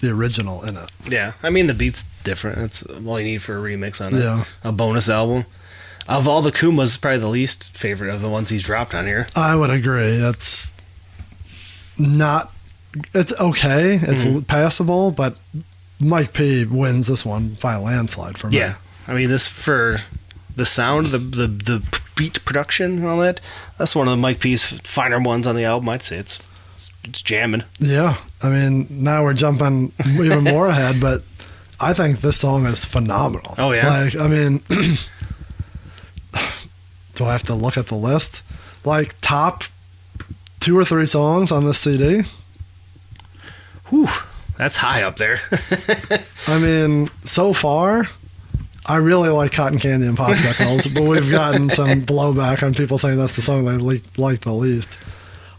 the original in it. Yeah, I mean the beat's different. That's all you need for a remix on it. Yeah. A bonus album. Of all the Kumas, probably the least favorite of the ones he's dropped on here. I would agree. It's not. It's okay. It's passable, but Mike P wins this one by a landslide for me. Yeah, I mean this for the sound, the beat production and all that. That's one of the Mike P's finer ones on the album. I'd say it's jamming. Yeah, I mean now we're jumping even more ahead, but I think this song is phenomenal. Oh yeah. Like I mean. Do I have to look at the list? Like top 2 or 3 songs on this CD? Whew, that's high up there. I mean, so far, I really like Cotton Candy and Popsicles, but we've gotten some blowback on people saying that's the song they like the least.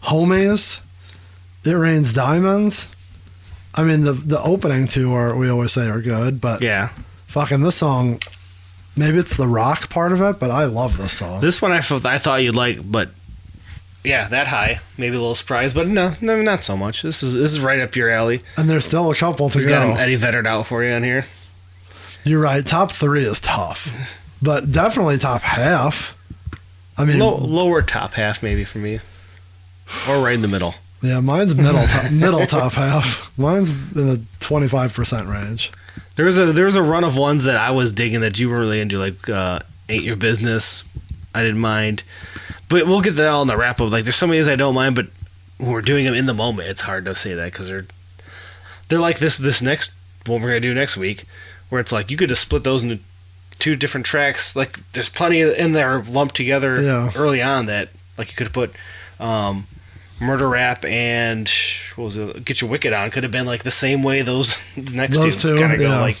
Homies, It Rains Diamonds. I mean, the opening 2 we always say are good, but Yeah. fucking this song, maybe it's the rock part of it, but I love this song. This one I thought you'd like, but yeah, that high. Maybe a little surprised, but no, not so much. This is right up your alley. And there's still a couple to He's go. got Eddie Veddered out for you on here. You're right. Top 3 is tough, but definitely top half. I mean, Lower top half maybe for me, or right in the middle. yeah, mine's middle top half. Mine's in the 25% range. There was a run of ones that I was digging that you were really into, like Ain't Your Business. I didn't mind, but we'll get that all in the wrap up. Like there's some ways I don't mind, but when we're doing them in the moment, it's hard to say that because they're like this next one we're gonna do next week, where it's like you could just split those into 2 different tracks. Like there's plenty in there lumped together early on that like you could have put Murder Rap and what was it? Get Your Wicked On could have been like the same way those next two kind of go. Like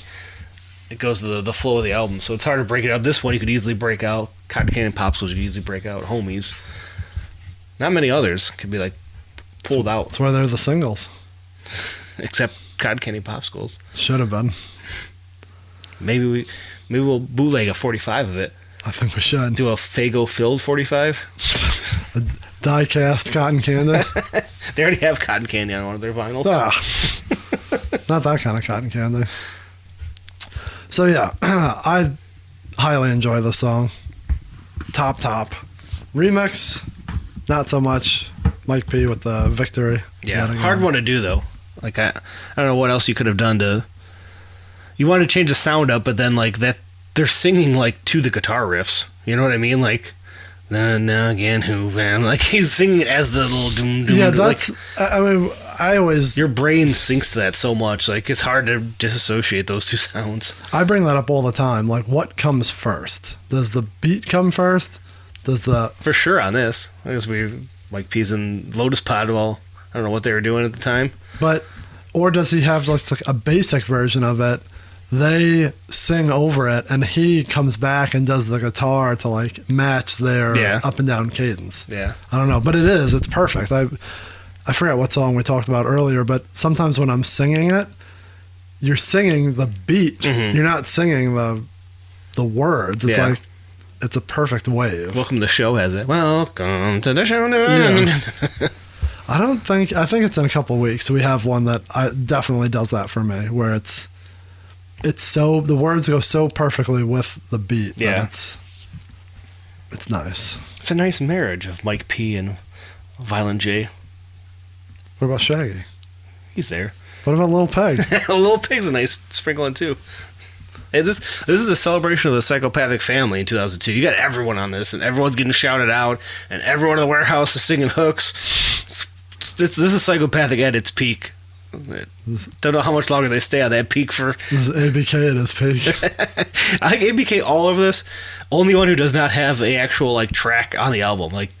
it goes to the flow of the album, so it's hard to break it up. This one you could easily break out. Cotton Candy and Popsicles you could easily break out. Homies, not many others could be like pulled out. That's why they're the singles. Except Cotton Candy and Popsicles. Should have been. Maybe we'll bootleg a 45 of it. I think we should Do a Faygo filled 45. a die-cast Cotton Candy. They already have Cotton Candy on one of their vinyls. Not that kind of cotton candy. So yeah, I highly enjoy this song. Top. Remix, not so much. Mike P with the victory. Yeah, hard one to do though. Like I don't know what else you could have done to. You want to change the sound up, but then like that they're singing like to the guitar riffs. You know what I mean? Like. Now again, who man? Like he's singing it as the little doom doom. Yeah, that's. Like, I mean, I always. Your brain syncs to that so much. Like it's hard to disassociate those 2 sounds. I bring that up all the time. Like, what comes first? Does the beat come first? Does the for sure on this? I guess we like Peas and Lotus Pod. Well, I don't know what they were doing at the time. But or does he have like a basic version of it? They sing over it, and he comes back and does the guitar to like match their up and down cadence. Yeah, I don't know, but it's perfect. I forgot what song we talked about earlier, but sometimes when I'm singing it, you're singing the beat. Mm-hmm. You're not singing the words. It's like it's a perfect wave. Welcome to the show has it. Welcome to the show. Yeah. I think it's in a couple of weeks. We have one that definitely does that for me, where it's so the words go so perfectly with the beat. Yeah, it's nice. It's a nice marriage of Mike P and Violent J. What about Shaggy? He's there. What about Lil Peg? Lil Peg's a nice sprinkling too. Hey, this is a celebration of the Psychopathic family in 2002. You got everyone on this, and everyone's getting shouted out, and everyone in the warehouse is singing hooks. This is Psychopathic at its peak. Don't know how much longer they stay on that peak for. This is ABK at his peak. I think ABK all over this. Only one who does not have a actual like track on the album. Like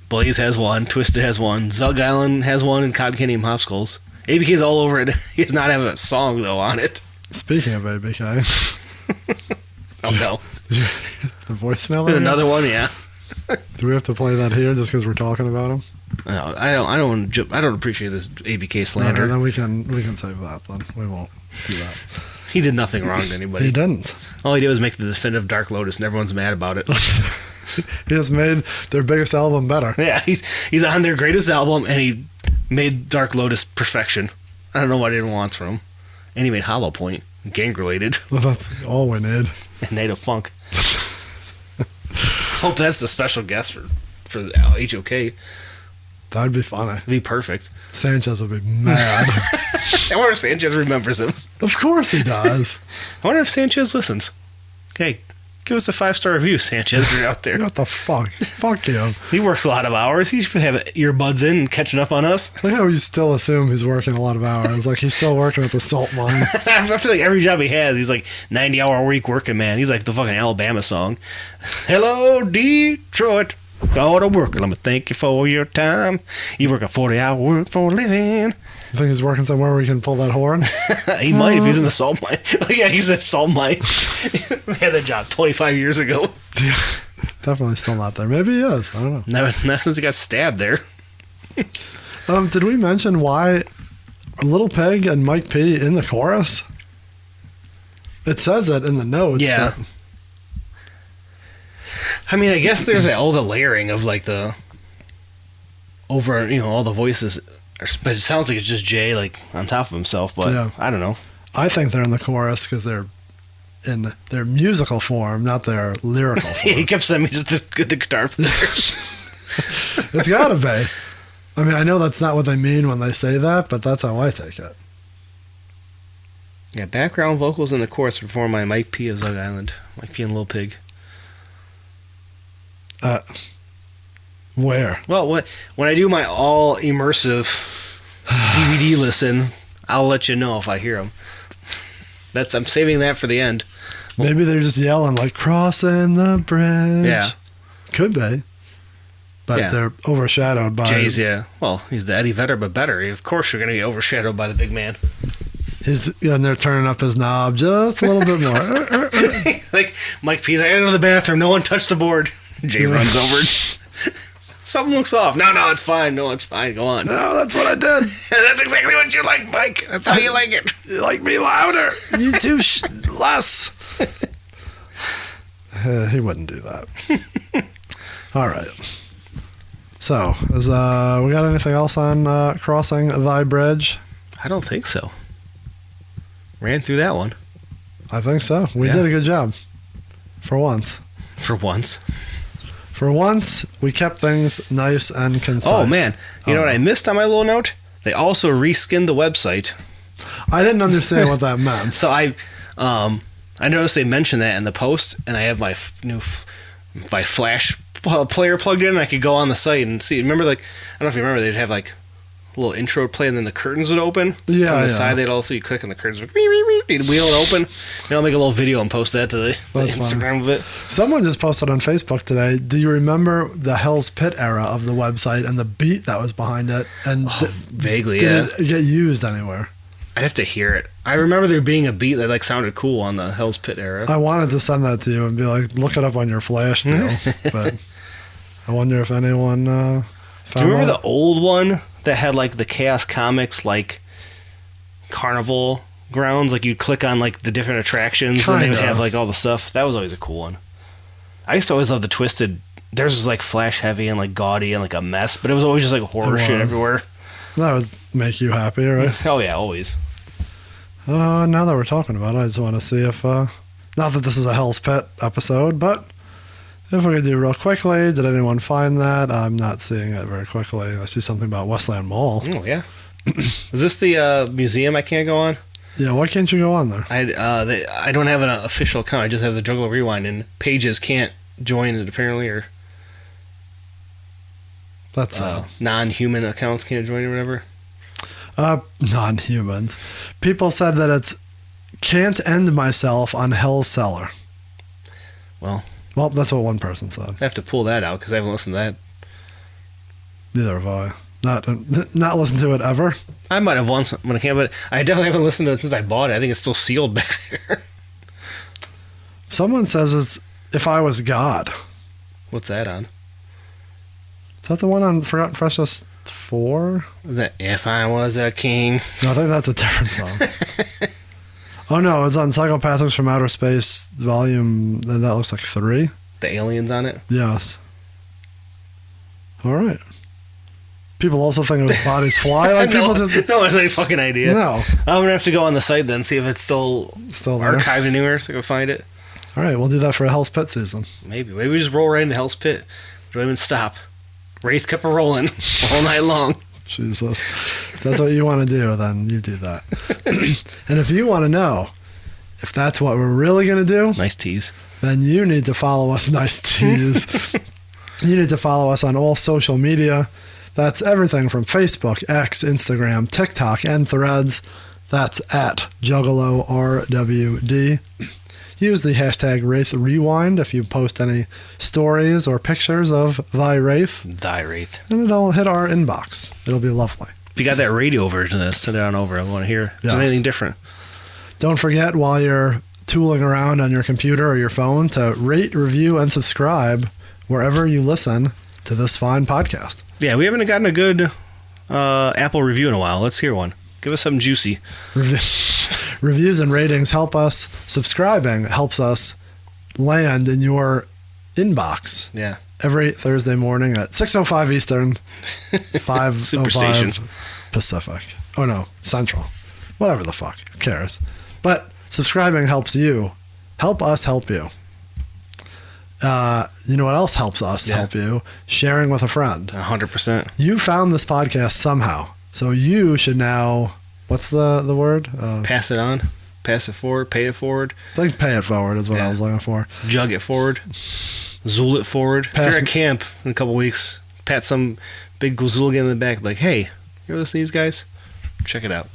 Blaze has one, Twisted has one, Zug Island has one, and Cotton Candy and Popsicles. ABK's all over it. He does not have a song, though, on it. Speaking of ABK. Oh, no. The voicemail? Another one, yeah. Do we have to play that here just because we're talking about him? No, I don't appreciate this ABK slander. Okay, then we can save that. Then we won't do that. He did nothing wrong to anybody. He didn't. All he did was make the definitive Dark Lotus, and everyone's mad about it. He just made their biggest album better. Yeah, he's on their greatest album, and he made Dark Lotus perfection. I don't know what anyone wants from him. And he made Hollow Point, gang-related, Well, that's all we need. and Native Funk. Hope that's the special guest for HOK. That'd be funny. It'd be perfect. Sanchez would be mad. I wonder if Sanchez remembers him. Of course he does. I wonder if Sanchez listens. Okay, give us a 5-star review, Sanchez. If you're out there. What the fuck? Fuck him. He works a lot of hours. He should have earbuds in and catching up on us. Look how you still assume he's working a lot of hours. Like he's still working at the salt mine. I feel like every job he has, he's like 90-hour week working man. He's like the fucking Alabama song. Hello, Detroit. Go to work. Let me thank you for your time. You work a 40-hour work for a living. You think he's working somewhere where he can pull that horn? He might if he's in the salt mine. Yeah, he's at salt mine. We had that job 25 years ago. Yeah, definitely still not there. Maybe he is. I don't know. Not since he got stabbed there. Did we mention why Little Pig and Mike P in the chorus? It says it in the notes. Yeah. But I mean, I guess there's all the layering of like the over, all the voices. But it sounds like it's just Jay like on top of himself. But Yeah. I don't know. I think they're in the chorus because they're in their musical form, not their lyrical form. He kept sending me just the guitar player. It's gotta be. I mean, I know that's not what they mean when they say that, but that's how I take it. Yeah, background vocals in the chorus performed by Mike P of Zug Island. Mike P and Lil Pig. Where? Well, when I do my all immersive DVD listen, I'll let you know if I hear them. I'm saving that for the end. Maybe they're just yelling like "crossing the bridge." Yeah. Could be. But Yeah. they're overshadowed by Jay's, yeah. Well, he's the Eddie Vedder, but better. Of course, you're going to get overshadowed by the big man. and they're turning up his knob just a little bit more. Like Mike P's, I gotta go to the bathroom. No one touched the board. Jay runs over. Something looks off. No, it's fine. No, it's fine. Go on. No, that's what I did. That's exactly what you like, Mike. That's how you like it. You like me louder. You do less. He wouldn't do that. All right. So, we got anything else on crossing thy bridge? I don't think so. Ran through that one. I think so. We did a good job. For once. For once. For once, we kept things nice and concise. Oh, man. You know what I missed on my little note? They also reskinned the website. I didn't understand what that meant. So I noticed they mentioned that in the post, and I have my my Flash player plugged in, and I could go on the site and see. Remember, like, I don't know if you remember, they'd have like a little intro play, and then the curtains would open. Yeah, on the side, they'd also you click on the curtains, would the wheel would open. And I'll make a little video and post that to the Instagram of it. Someone just posted on Facebook today. Do you remember the Hell's Pit era of the website and the beat that was behind it? And Vaguely, did it get used anywhere? I'd have to hear it. I remember there being a beat that like sounded cool on the Hell's Pit era. I wanted to send that to you and be like, look it up on your Flash deal. But I wonder if anyone found Do you remember that? the old one that had like the Chaos Comics like carnival grounds? Like you'd click on like the different attractions and they would Kinda. have like all the stuff. That was always a cool one. I used to always love the Twisted. Theirs was like flash heavy and like gaudy and like a mess, but it was always just like horror shit was. everywhere. That would make you happy, right? Oh yeah, always. Now that we're talking about it, I just want to see if, not that this is a Hell's Pit episode, but if we could do real quickly, did anyone find that? I'm not seeing it very quickly. I see something about Westland Mall. Oh yeah. Is this the museum I can't go on? Yeah, why can't you go on there? I don't have an official account. I just have the Juggalo Rewind, and pages can't join it apparently, or That's non-human accounts can't join or whatever. non-humans. People said that it's can't end myself on Hell's Cellar. Well, that's what one person said. I have to pull that out because I haven't listened to that. Neither have I. Not listened to it ever. I might have once when I came, but I definitely haven't listened to it since I bought it. I think it's still sealed back there. Someone says it's If I Was God. What's that on? Is that the one on Forgotten Freshness 4? Is that If I Was a King? No, I think that's a different song. Oh no, it's on Psychopathics from Outer Space Volume, that looks like 3. The aliens on it? Yes. All right. People also think it was Bodies Fly. Like people just no, it's any fucking idea. No. I'm gonna have to go on the site then, see if it's still there. archived anywhere so I can find it. All right, we'll do that for a Hell's Pit season. Maybe we just roll right into Hell's Pit. Don't even stop. Wraith kept a rolling all night long. Jesus. If that's what you want to do, then you do that. And if you want to know if that's what we're really going to do, nice tease, then you need to follow us. Nice tease. You need to follow us on all social media. That's everything from Facebook, X, Instagram, TikTok, and Threads. That's at Juggalo RWD. Use the hashtag Wraith Rewind if you post any stories or pictures of thy Wraith. Thy Wraith. And it'll hit our inbox. It'll be lovely. If you got that radio version of this, send it on over. I want to hear if there's anything different. Don't forget, while you're tooling around on your computer or your phone, to rate, review, and subscribe wherever you listen to this fine podcast. Yeah, we haven't gotten a good Apple review in a while. Let's hear one. Give us something juicy. Reviews and ratings help us. Subscribing helps us land in your inbox. Yeah. Every Thursday morning at 6:05 Eastern, 5:05 Pacific. Oh no, Central. Whatever the fuck. Who cares? But subscribing helps you. Help us help you. You know what else helps us help you? Sharing with a friend. 100%. You found this podcast somehow. So you should now, what's the word? Pass it on. Pass it forward. Pay it forward. I think pay it forward is what I was looking for. Jug it forward. Zool it forward. If you're at camp in a couple weeks, pat some big Gozooligan in the back, like, hey, you ever listen to these guys? Check it out.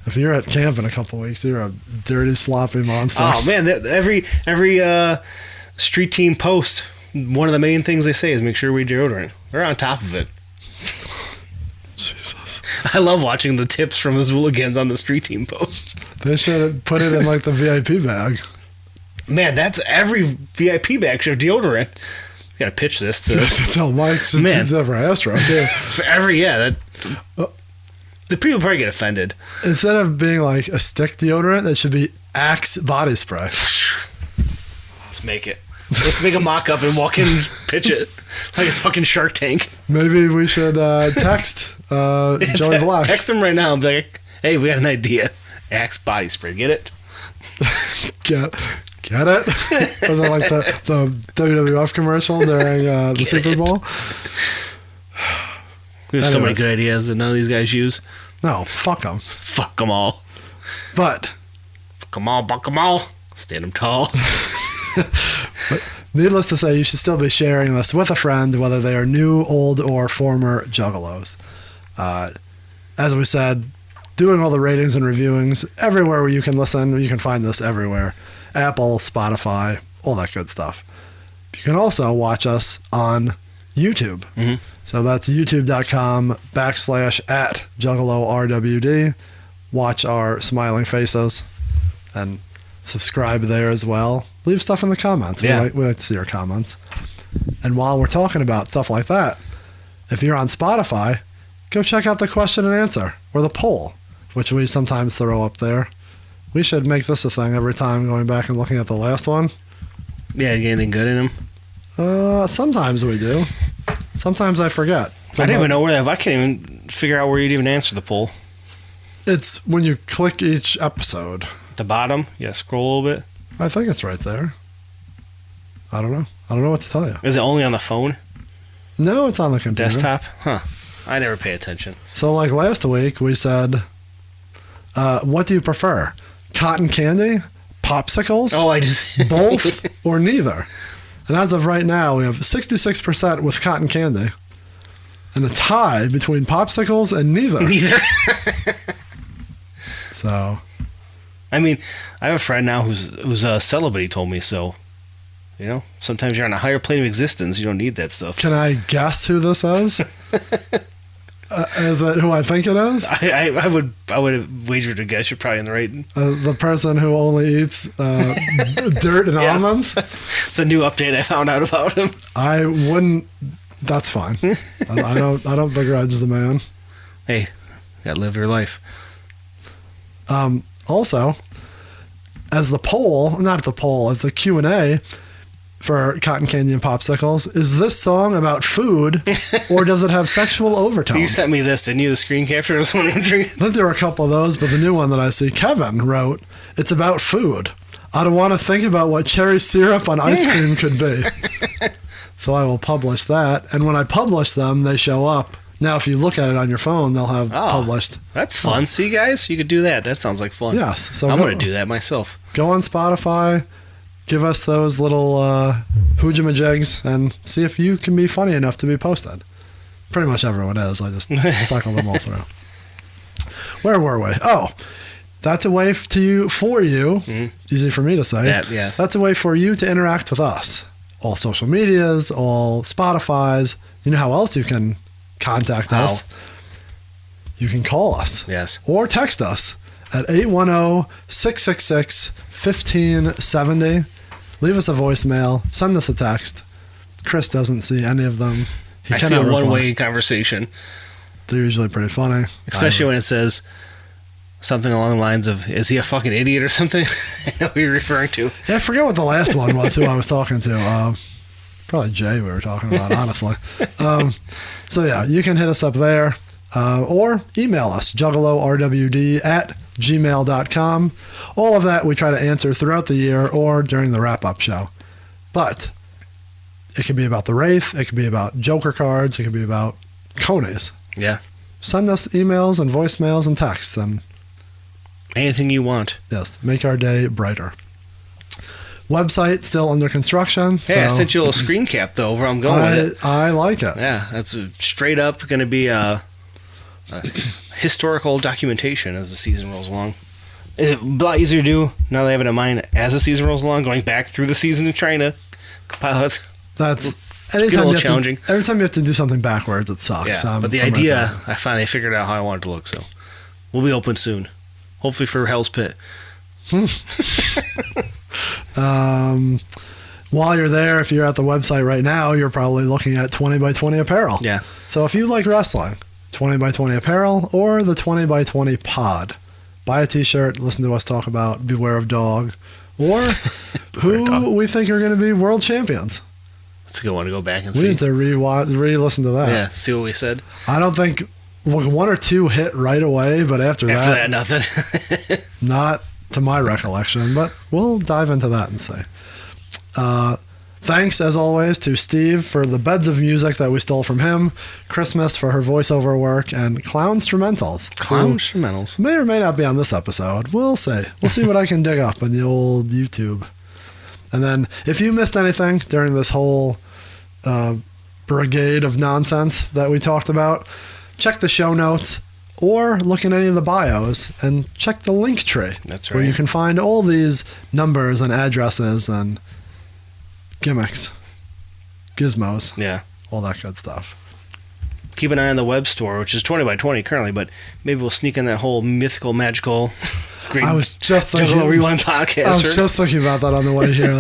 If you're at camp in a couple weeks, you're a dirty, sloppy monster. Oh, man. Every street team post, one of the main things they say is make sure we deodorant. They're on top of it. Jesus. I love watching the tips from the Zooligans on the street team posts. They should have put it in like the VIP bag. Man, that's every VIP bag should have deodorant. You gotta pitch this to tell Mike just do that for Astro too. For every the people probably get offended. Instead of being like a stick deodorant, that should be Axe body spray. Let's make it. Let's make a mock-up and walk in and pitch it like it's fucking Shark Tank. Maybe we should text Joey Black. Text him right now and be like, hey, we got an idea. Axe body spray. Get it? Get it? Was it like the WWF commercial during the Super Bowl? We have so many good ideas that none of these guys use. No, fuck them. Fuck them all. But fuck them all, buck them all. Stand them tall. But needless to say, you should still be sharing this with a friend, whether they are new, old, or former Juggalos. As we said, doing all the ratings and reviewings everywhere where you can listen. You can find this everywhere. Apple, Spotify, all that good stuff. You can also watch us on YouTube. Mm-hmm. So that's youtube.com/@JuggaloRWD. Watch our smiling faces and subscribe there as well. Leave stuff in the comments. Yeah. We like to see your comments. And while we're talking about stuff like that, if you're on Spotify, go check out the question and answer or the poll, which we sometimes throw up there. We should make this a thing every time, going back and looking at the last one. Yeah, you get anything good in them? Sometimes we do. Sometimes I forget. I didn't even know where that. I can't even figure out where you'd even answer the poll. It's when you click each episode. At the bottom? Yeah, scroll a little bit. I think it's right there. I don't know. I don't know what to tell you. Is it only on the phone? No, it's on the computer. Desktop? Huh. I never pay attention. So like last week, we said, what do you prefer? Cotton candy? Popsicles? Oh, I just... both or neither? And as of right now, we have 66% with cotton candy. And a tie between popsicles and neither. Neither. So... I mean, I have a friend now who's a celibate, he told me, so, you know, sometimes you're on a higher plane of existence, you don't need that stuff. Can I guess who this is? Is it who I think it is? I would wager to guess you're probably in the right. The person who only eats dirt and Yes. almonds? It's a new update I found out about him. I wouldn't. That's fine. I don't begrudge the man. Hey, gotta live your life. Also, as the poll, not the poll, as the Q&A for Cotton Candy and Popsicles, is this song about food or does it have sexual overtones? You sent me this, didn't you? The screen capture. I was wondering. I think there were a couple of those, but the new one that I see, Kevin wrote, it's about food. I don't want to think about what cherry syrup on ice cream could be. So I will publish that. And when I publish them, they show up. Now, if you look at it on your phone, they'll have published. That's fun. See, guys? You could do that. That sounds like fun. Yes. So I'm going to do that myself. Go on Spotify, give us those little hoojamajigs, and see if you can be funny enough to be posted. Pretty much everyone is. I just cycle them all through. Where were we? Oh, that's a way for you. Easy for me to say. Yes. That's a way for you to interact with us. All social medias, all Spotifys. You know how else you can contact us? You can call us. Yes. Or text us at 810-666-1570. Leave us a voicemail. Send us a text. Chris doesn't see any of them. I see a one-way conversation. They're usually pretty funny. Especially when it says something along the lines of, is he a fucking idiot or something? I know who you're referring to. Yeah, I forget what the last one was, who I was talking to. Probably Jay we were talking about, honestly. So yeah, you can hit us up there. Or email us, juggalorwd@gmail.com. All of that we try to answer throughout the year or during the wrap-up show. But it could be about the Wraith. It could be about Joker cards. It could be about conies. Yeah. Send us emails and voicemails and texts. And anything you want. yes, make our day brighter. Website still under construction. Hey, I sent you a little screen cap, though, where I'm going with it. I like it. Yeah, that's straight up going to be a historical documentation as the season rolls along. It's a lot easier to do now that I have it in mind as the season rolls along, going back through the season and trying to compile it. That's a little challenging. Every time you have to do something backwards, it sucks. Yeah, but the idea, I finally figured out how I want it to look, so we'll be open soon. Hopefully for Hell's Pit. While you're there, if you're at the website right now, you're probably looking at 20 by 20 apparel. Yeah. So if you like wrestling, 20 by 20 apparel or the 20 by 20 pod. Buy a t-shirt, listen to us talk about Beware of Dog or who we think are going to be world champions. That's a good one to go back and we see. need to re-listen to that. Yeah, see what we said. I don't think one or two hit right away, but after that nothing. not to my recollection, but we'll dive into that and see. Thanks, as always, to Steve for the beds of music that we stole from him, Christmas for her voiceover work, and Clown Instrumentals. Clown Instrumentals. May or may not be on this episode. We'll see. We'll see what I can dig up in the old YouTube. And then, if you missed anything during this whole brigade of nonsense that we talked about, check the show notes or look in any of the bios and check the link tree. That's right. Where you can find all these numbers and addresses and gimmicks, gizmos, Yeah. all that good stuff. Keep an eye on the web store, which is 20 by 20 currently, but maybe we'll sneak in that whole mythical, magical, great I was just thinking, Juggalo Rewind podcast. I was just thinking about that on the way here.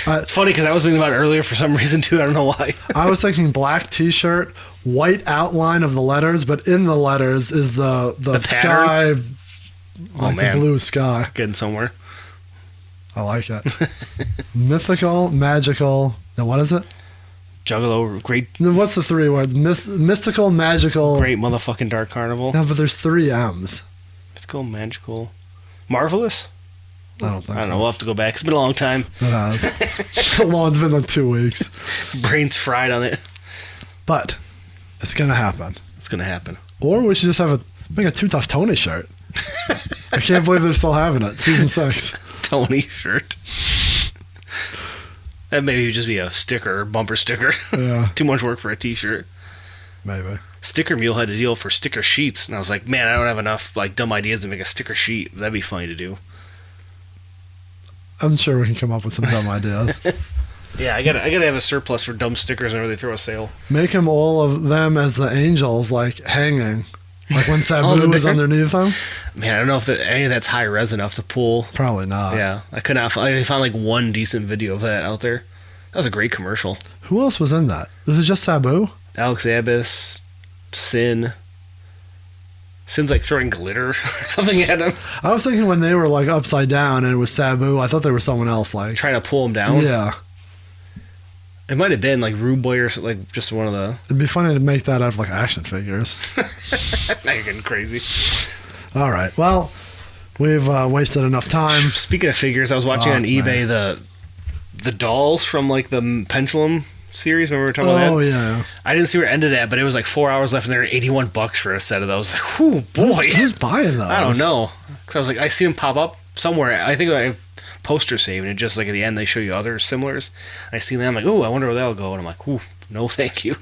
It's funny because I was thinking about it earlier for some reason too. I don't know why. I was thinking black t-shirt, white outline of the letters, but in the letters is the sky, like the blue sky. Getting somewhere. I like it. Mythical, magical. Now what is it? Juggalo, great. What's the three words? Mystical, magical. Great motherfucking Dark Carnival. No, but there's 3 M's. Mythical, magical, marvelous. I don't think so. I don't know. We'll have to go back. It's been a long time. It has. How long? It's been like 2 weeks. Brain's fried on it. But it's gonna happen. It's gonna happen. Or we should just make a Too Tough Tony shirt. I can't believe they're still having it. Season 6. Tony shirt. That maybe would just be a sticker, bumper sticker. Yeah. Too much work for a t-shirt. Maybe. Sticker Mule had a deal for sticker sheets, and I was like, man, I don't have enough like dumb ideas to make a sticker sheet. That'd be funny to do. I'm sure we can come up with some dumb ideas. Yeah, I gotta have a surplus for dumb stickers whenever they throw a sale. Make him all of them as the angels, like hanging. Like when All the Sabu was different- underneath them? Man, I don't know if any of that's high res enough to pull. Probably not. Yeah, I could not. I found like one decent video of that out there. That was a great commercial. Who else was in that? Was it just Sabu? Alex Abyss, Sin. Sin's like throwing glitter or something at him, I was thinking when they were like upside down and it was Sabu, I thought they were someone else. Like, trying to pull him down. yeah. It might have been like Rude Boy or like just one of the. It'd be funny to make that out of like action figures. Now you're getting crazy. All right. Well, we've wasted enough time. Speaking of figures, I was watching on eBay the dolls from like the Pendulum series. Remember we were talking about Oh, that? yeah. I didn't see where it ended at, but it was like 4 hours left, and they were $81 for a set of those. Like, whoo, boy. Who's buying those? I don't know. Because I was like, I see them pop up somewhere. I think I have poster saved, and just like at the end, they show you other similars. And I see them, I'm like, ooh, I wonder where that'll go. And I'm like, ooh, no, thank you.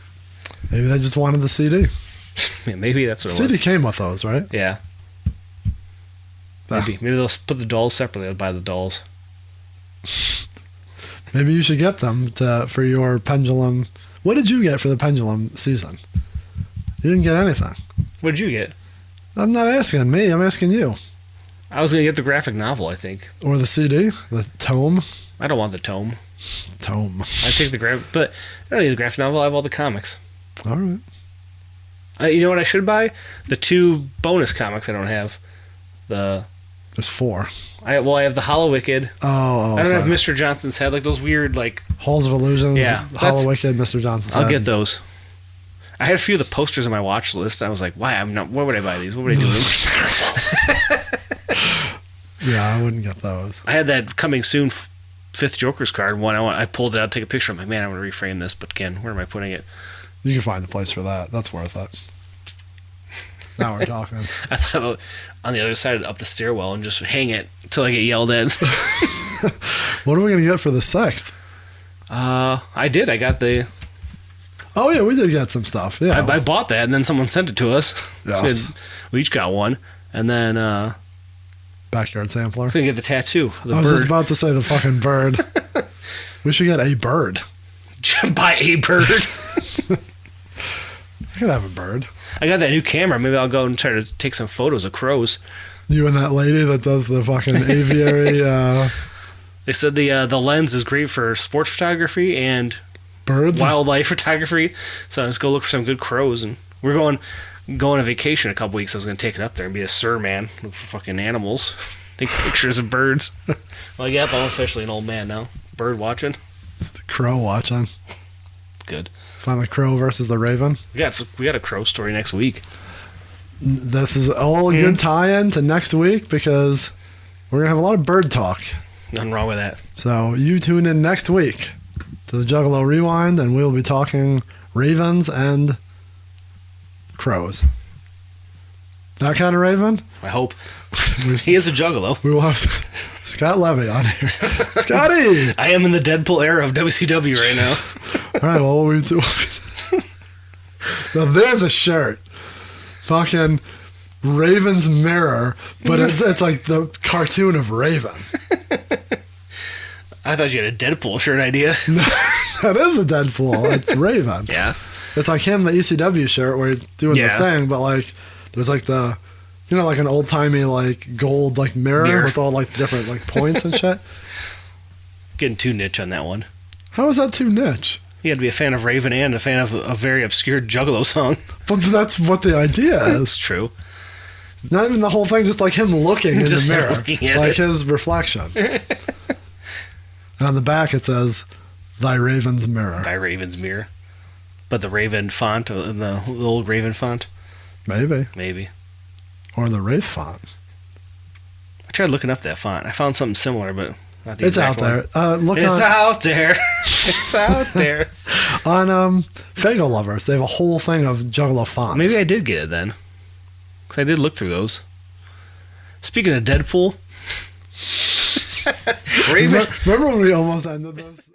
Maybe they just wanted the CD. Yeah, maybe that's what it CD was. came with those, right? Yeah. Ah. Maybe they'll put the dolls separately. I'll buy the dolls. Maybe you should get them for your Pendulum. What did you get for the Pendulum season? You didn't get anything. What did you get? I'm not asking me. I'm asking you. I was going to get the graphic novel, I think. Or the CD, the tome. I don't want the tome. Tome. I take the but I don't need the graphic novel. I have all the comics. All right. You know what I should buy? The 2 bonus comics I don't have. There's 4. I have the Hollow Wicked. Oh, I don't sorry. have Mr. Johnson's head, like those weird, like. Halls of Illusions. Yeah, Hollow Wicked, Mr. Johnson's I'll Head. get those. I had a few of the posters on my watch list. I was like, why? Why would I buy these? What would I do? Yeah, I wouldn't get those. I had that coming soon 5th Joker's card one. I pulled it out, take a picture. I'm like, man, I want to reframe this, but again, where am I putting it? You can find the place for that. That's worth it. Now we're talking. I thought about on the other side up the stairwell and just hang it until I get yelled at. What are we going to get for the 6th? I did. I got the. Oh, yeah, we did get some stuff. Yeah. I bought that, and then someone sent it to us. Yes. So we each got one, and then I Backyard sampler. was gonna get the tattoo. The I was just bird. about to say the fucking bird. We should get a bird. Buy a bird. I could have a bird. I got that new camera. Maybe I'll go and try to take some photos of crows. You and that lady that does the fucking aviary They said the lens is great for sports photography and birds. wildlife photography. So let's go look for some good crows. And we're going on vacation in a couple weeks. I was going to take it up there and be a surman, look for fucking animals, take pictures of birds. Like, yep, I'm officially an old man now. Bird watching. Just a crow watching. Good. Find the crow versus the raven. We got a crow story next week. This is all a good tie-in to next week because we're going to have a lot of bird talk. Nothing wrong with that. So you tune in next week to the Juggalo Rewind, and we'll be talking ravens and crows. That kind of raven? I hope. He is a juggalo. We will have Scott Levy on here. Scotty! I am in the Deadpool era of WCW right now. All right, well, we do. Now, there's a shirt. Fucking Raven's Mirror, but it's like the cartoon of Raven. I thought you had a Deadpool shirt idea. That is a Deadpool. It's Raven. Yeah. It's like him, the ECW shirt, where he's doing Yeah. the thing, but like there's like the, you know, like an old timey like gold like mirror with all like different like points and shit. Getting too niche on that one. How is that too niche? You had to be a fan of Raven and a fan of a very obscure Juggalo song. But that's what the idea It's is. true. Not even the whole thing, just like him looking in Just the him mirror, looking at like it. his reflection. And on the back it says, "Thy Raven's Mirror." By Raven's Mirror. But the Raven font, the old Raven font, Maybe, maybe. or the Wraith font. I tried looking up that font. I found something similar, but not the It's out exact there. one. Look It's on, out there. It's out there. on Fago Lovers. They have a whole thing of Juggalo fonts. Maybe I did get it then. Because I did look through those. Speaking of Deadpool, Raven. Remember when we almost ended this?